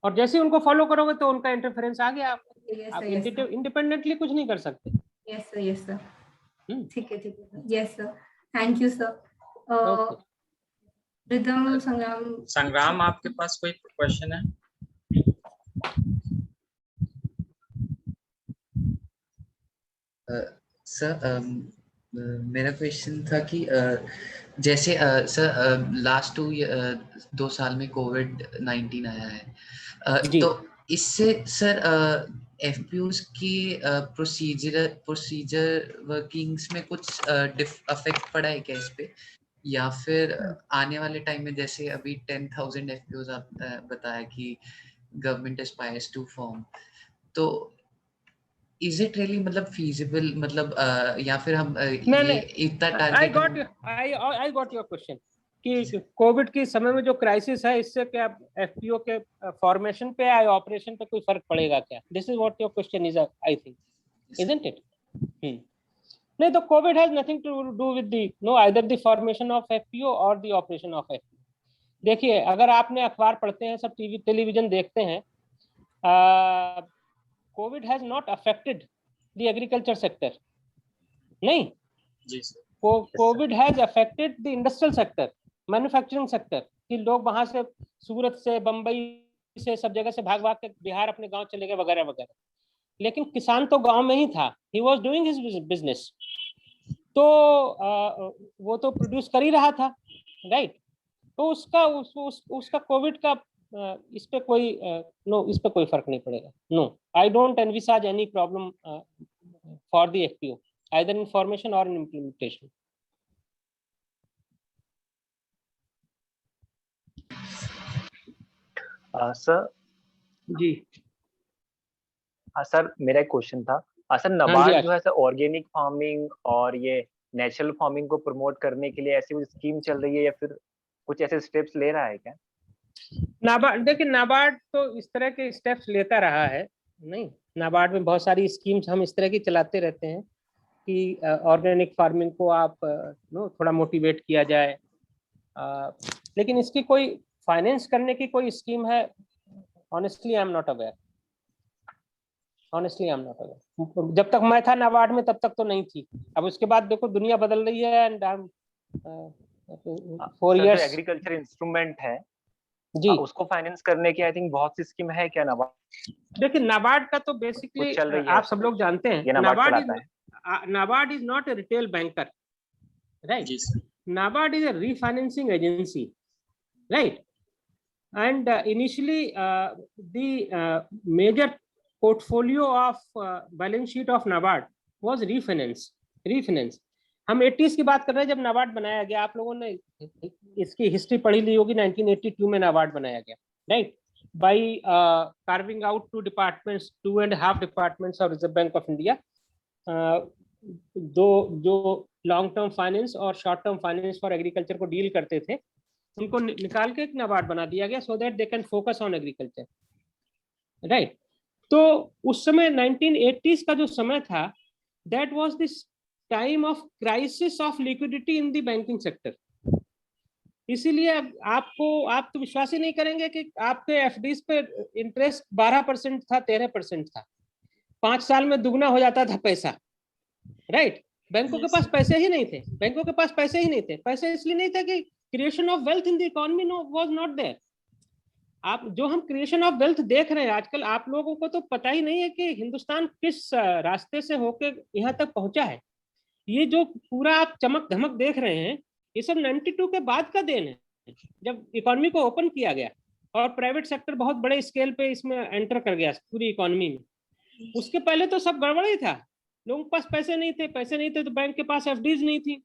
और जैसे उनको follow करोगे तो उनका interference आ गया. आप independently कुछ नहीं कर सकते. Yes sir. ठीक है. Yes sir, thank you sir. Rhythm संग्राम। संग्राम, आपके पास कोई क्वेश्चन है? सर, मेरा क्वेश्चन था कि जैसे सर लास्ट 2 साल में कोविड-19 आया है, जी। तो इससे सर एफपीओज की प्रोसीजर वर्किंग्स में कुछ अफेक्ट पड़ा है क्या इस पे, या फिर आने वाले टाइम में जैसे अभी 10,000 एफपीओज आप बताया कि गवर्नमेंट एस्पायर्स टू फॉर्म, तो इज इट रियली मतलब फीजिबल, मतलब या फिर हम ये इतना आई टारगेट गॉट योर क्वेश्चन कि कोविड के समय में जो क्राइसिस है इससे क्या एफपीओ के फॉर्मेशन पे या ऑपरेशन पे कोई फर्क पड़ेगा क्या? This is what your question is, I think, isn't it? नहीं, तो Covid has nothing to do with the no either the formation of FPO और द ऑपरेशन ऑफ एफपीओ। देखिए, अगर आपने अखबार पढ़ते हैं, सब टीवी टेलीविजन देखते हैं, Covid has not affected the agriculture sector. नहीं, जी sir. Covid has affected the industrial sector, manufacturing sector, कि लोग वहां से सूरत से, बंबई से, सब जगह से भाग भाग के बिहार अपने गांव चले गए वगैरह वगैरह। लेकिन किसान तो गांव में ही था, he was doing his business, तो वो तो प्रोड्यूस कर ही रहा था, राइट? तो उसका कोविड का इस पे कोई इस पे कोई फर्क नहीं पड़ेगा। No, I don't envisage any problem for the FPO, either in formation और इन इम्प्लीमेंटेशन। सर जी सर, मेरा एक क्वेश्चन था। सर, हाँ नाबार्ड जी, जो है सर ऑर्गेनिक फार्मिंग और ये नेचुरल फार्मिंग को प्रमोट करने के लिए ऐसी कोई स्कीम चल रही है या फिर कुछ ऐसे स्टेप्स ले रहा है क्या? नाबार्ड, देखिए, नाबार्ड तो इस तरह के स्टेप्स लेता रहा है। नहीं, नाबार्ड में बहुत सारी स्कीम्स हम इस तरह की चलाते रहते हैं कि ऑर्गेनिक फार्मिंग को आप थोड़ा मोटिवेट किया जाए, लेकिन इसकी कोई फाइनेंस करने की कोई स्कीम है, honestly I am not aware. जब तक मैं था नाबार्ड में तब तक तो नहीं थी। अब उसके बाद देखो दुनिया बदल रही है, एंड 4 जो इयर्स एग्रीकल्चर इंस्ट्रूमेंट है जी, उसको फाइनेंस करने की आई थिंक बहुत सी स्कीम है क्या नाबार्ड? देखिए, नाबार्ड का तो बेसिकली कुछ चल रही है आप ऐसा सब लोग कुछ? जानते हैं, ये नाबार्ड चलाता है। NABARD is not a retail banker, right? जी sir. NABARD is a refinancing agency, right? And initially, the major portfolio of balance sheet of NABARD was refinance. हम 80s की बात कर रहे हैं जब नाबार्ड बनाया गया। आप लोगों ने इसकी हिस्ट्री पढ़ी ली होगी। 1982 में नाबार्ड बनाया गया, right? By carving out 2.5 departments of reserve bank of India, दो जो लॉन्ग टर्म फाइनेंस और short term finance for agriculture को डील करते थे, उनको निकाल के एक नाबार्ड बना दिया गया, so that they can focus on agriculture, right? तो उस समय 1980s का जो समय था, that was this time of crisis of liquidity in the banking sector. इसीलिए आप तो विश्वास ही नहीं करेंगे कि आपके एफडीज पे इंटरेस्ट 12% था, 13% था। 5 साल में दुगना हो जाता था पैसा, राइट? बैंकों के पास पैसे ही नहीं थे। पैसे इसलिए नहीं थे कि creation of wealth in the economy was not there. आप जो हम क्रिएशन ऑफ वेल्थ देख रहे हैं आजकल, आप लोगों को तो पता ही नहीं है कि हिंदुस्तान किस रास्ते से होके यहाँ तक पहुंचा है। ये जो पूरा आप चमक धमक देख रहे हैं, ये सब 92 के बाद का देन है, जब इकोनॉमी को ओपन किया गया और प्राइवेट सेक्टर बहुत बड़े स्केल पे इसमें एंटर कर गया पूरी इकोनॉमी में। उसके पहले तो सब गड़बड़ ही था। लोगों के पास पैसे नहीं थे तो बैंक के पास एफडीज नहीं थी।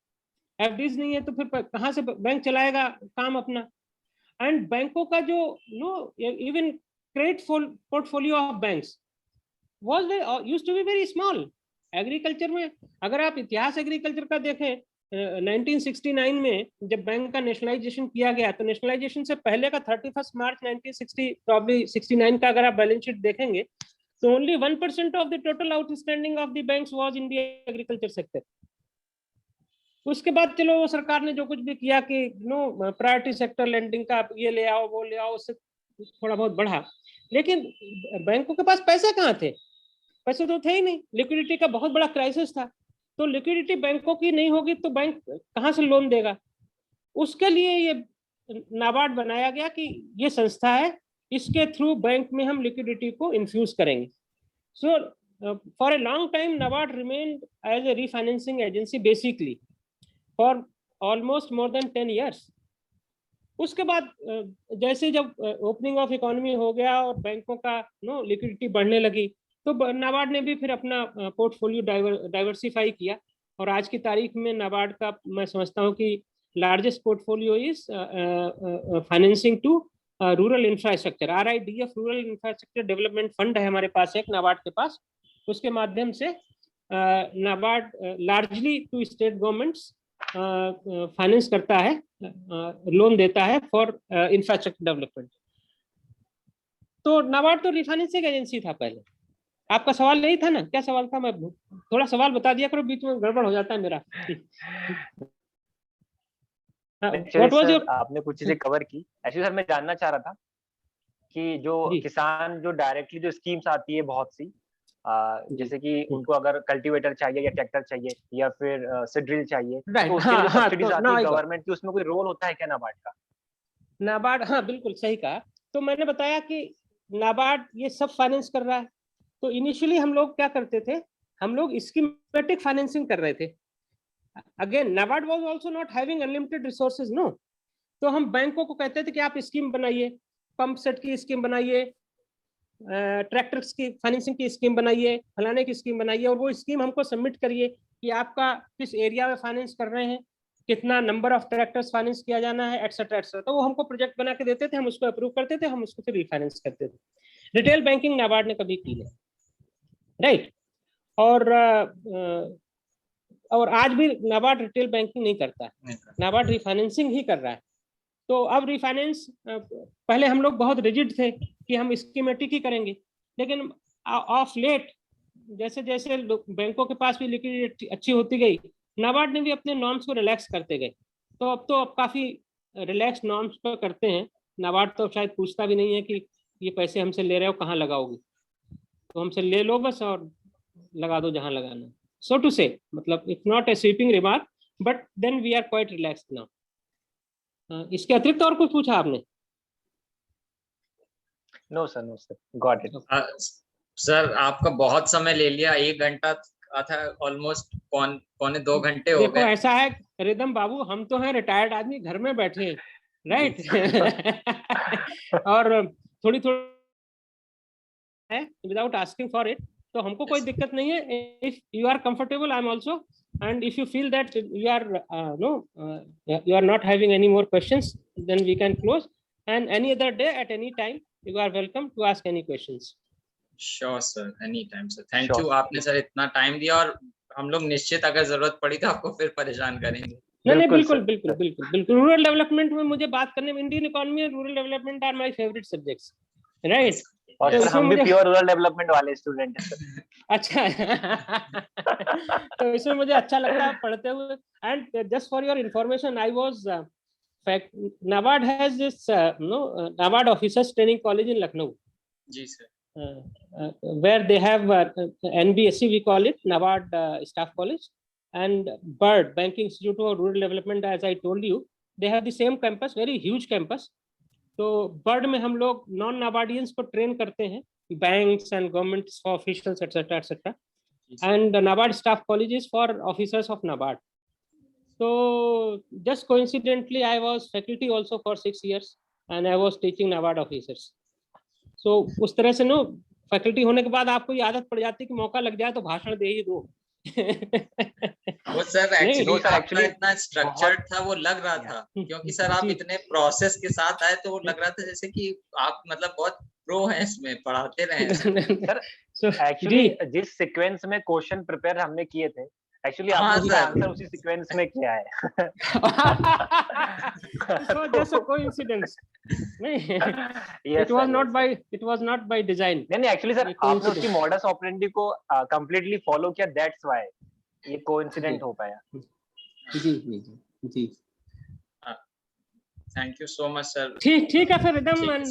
एफडीज नहीं है तो फिर कहाँ से बैंक चलाएगा काम अपना? एंड बैंकों का जो even credit portfolio of banks was used to be very small. Agriculture में अगर आप इतिहास एग्रीकल्चर का देखें, 1969 में जब बैंक का नेशनलाइजेशन किया गया, तो नेशनलाइजेशन से पहले का 31 मार्च 1960 प्रॉब्ली 69 का अगर आप बैलेंस शीट देखेंगे, तो only 1% of the total outstanding of the banks was in the agriculture sector. उसके बाद चलो वो सरकार ने जो कुछ भी किया कि प्रायोरिटी सेक्टर लेंडिंग का ये ले आओ वो ले आओ, उससे थोड़ा बहुत बढ़ा, लेकिन बैंकों के पास पैसे कहाँ थे? पैसे तो थे ही नहीं। लिक्विडिटी का बहुत बड़ा क्राइसिस था। तो लिक्विडिटी बैंकों की नहीं होगी तो बैंक कहाँ से लोन देगा? उसके लिए ये नाबार्ड बनाया गया कि ये संस्था है, इसके थ्रू बैंक में हम लिक्विडिटी को इन्फ्यूज करेंगे. So for a long time NABARD remained as a refinancing agency basically for almost more than 10 years. उसके बाद जैसे जब ओपनिंग ऑफ इकोनॉमी हो गया और बैंकों का लिक्विडिटी बढ़ने लगी, तो नाबार्ड ने भी फिर अपना पोर्टफोलियो डाइवर्सिफाई किया, और आज की तारीख में नाबार्ड का मैं समझता हूँ कि largest portfolio is financing to rural infrastructure. RIDF rural infrastructure development fund है हमारे पास एक नाबार्ड के पास. उसके माध्यम से NABARD largely to state governments finance करता है, लोन देता है फॉर इंफ्रास्ट्रक्चर डेवलपमेंट. तो नाबार्ड तो रिफाइनेंसिंग एजेंसी था पहले. आपका सवाल यही था ना? क्या सवाल था? मैं थोड़ा सवाल बता दिया करो, बीच में गड़बड़ हो जाता है मेरा. What was your... आपने कुछ चीजें कवर की. एक्चुअली सर मैं जानना चाह रहा था कि जो किसान जो डायरेक्टली जो स्कीम्स आती है बहुत सी, जैसे कि उनको अगर कल्टीवेटर चाहिए या ट्रैक्टर चाहिए या फिर सीड्रिल चाहिए, तो उसके लिए सब्सिडीज आती है गवर्नमेंट की, उसमें कोई रोल होता है क्या नाबार्ड का? नाबार्ड, हाँ बिल्कुल सही कहा. तो मैंने बताया कि नाबार्ड ये सब फाइनेंस कर रहा है. तो इनिशियली हम लोग क्या करते थे, हम लोग स्कीमेटिक फाइनेंसिंग कर रहे थे. Again NABARD was also not having unlimited resources, no. तो हम बैंकों को कहते थे कि आप स्कीम बनाइए, पंप सेट की स्कीम बनाइए, ट्रैक्टर्स की फाइनेंसिंग की स्कीम बनाइए, फलाने की स्कीम बनाइए, और वो स्कीम हमको सबमिट करिए कि आपका किस एरिया में फाइनेंस कर रहे हैं, कितना नंबर ऑफ ट्रैक्टर्स फाइनेंस किया जाना है, एटसेट्रा एटसेट्रा. तो वो हमको प्रोजेक्ट बना के देते थे, हम उसको अप्रूव करते थे, हम उसको फिर रिफाइनेंस करते थे. रिटेल बैंकिंग नाबार्ड ने कभी की नहीं, राइट. और आज भी नाबार्ड रिटेल बैंकिंग नहीं करता है, नाबार्ड रिफाइनेंसिंग ही कर रहा है. तो अब रिफाइनेंस, पहले हम लोग बहुत रिजिड थे कि हम स्कीमेटिक ही करेंगे, लेकिन ऑफ लेट जैसे जैसे बैंकों के पास भी लिक्विडिटी अच्छी होती गई, नाबार्ड ने भी अपने नॉर्म्स को रिलैक्स करते गए. तो अब काफी रिलैक्स नॉर्म्स पर करते हैं. नाबार्ड तो शायद पूछता भी नहीं है कि ये पैसे हमसे ले रहे हो कहाँ लगाओगे, तो हमसे ले लो बस और लगा दो जहाँ लगाना. सो टू से, मतलब it's not a sweeping remark, but then we are quite relaxed now. इसके अतिरिक्त और कुछ पूछा आपने? No sir, got it. Sir आपका बहुत समय ले लिया, 1 घंटा था ऑलमोस्ट, 1.25 घंटे हो गए. देखो ऐसा है रिदम बाबू, हम तो हैं रिटायर्ड आदमी, घर में बैठे, राइट. और थोड़ी है विदाउट आस्किंग फॉर इट, तो हमको कोई दिक्कत नहीं है. If you are comfortable, I am also, and if you feel that you are you are not having any more questions, then we can close, and any other day at any time you are welcome to ask any questions. Sure sir, any time sir. Thank you, आपने sir इतना time दिया, और हम लोग निश्चित अगर जरूरत पड़ी तो आपको फिर परेशान करेंगे. नहीं, बिल्कुल. रूरल डेवलपमेंट में मुझे बात करने में, इंडियन इकोनॉमी और rural development are my favourite subjects, right. और तो सर हम भी प्योर रूरल डेवलपमेंट वाले स्टूडेंट हैं. अच्छा. तो इसमें मुझे अच्छा लगता है पढ़ते हुए. And just for your information, I was NABARD has this NABARD officers training college in Lucknow. जी sir. Where they have NBSC, we call it NABARD Staff College, and BIRD, Banking Institute for Rural Development, as I told you, they have the same campus, very huge campus. तो BIRD में हम लोग non नाबार्डियंस को train करते हैं, banks and government officials etcetera etcetera, and NABARD staff college is for officers of NABARD. तो just coincidentally I was faculty also for 6 years and I was teaching NABARD officers. So उस तरह से फैकल्टी होने के बाद आपको ये आदत पड़ जाती है कि मौका लग जाए तो भाषण दे ही दो. वो सर एक्चुअली इतना स्ट्रक्चर्ड था, वो लग रहा था, क्योंकि सर आप इतने प्रोसेस के साथ आए, तो वो लग रहा था जैसे कि आप मतलब बहुत प्रो हैं इसमें, पढ़ाते रहे. सर एक्चुअली जिस सीक्वेंस में क्वेश्चन प्रिपेयर हमने किए थे, एक्चुअली आपने आंसर उसी सीक्वेंस में किया है. So just a coincidence. It was not by design. नहीं एक्चुअली सर आपने उसकी मॉडस ऑपरेंडी को कंप्लीटली फॉलो किया, दैट्स व्हाई ये कोइंसिडेंट हो पाया. जी. Thank you so much sir. ठीक है फिर Ridham and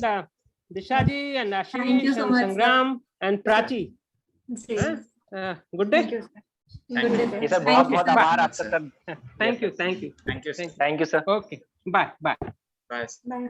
Disha ji and Ashish and Sangram and Prachi. Good day. Sir बहुत आभार आपका सर. Thank you sir. Okay, bye. Bye. Bye.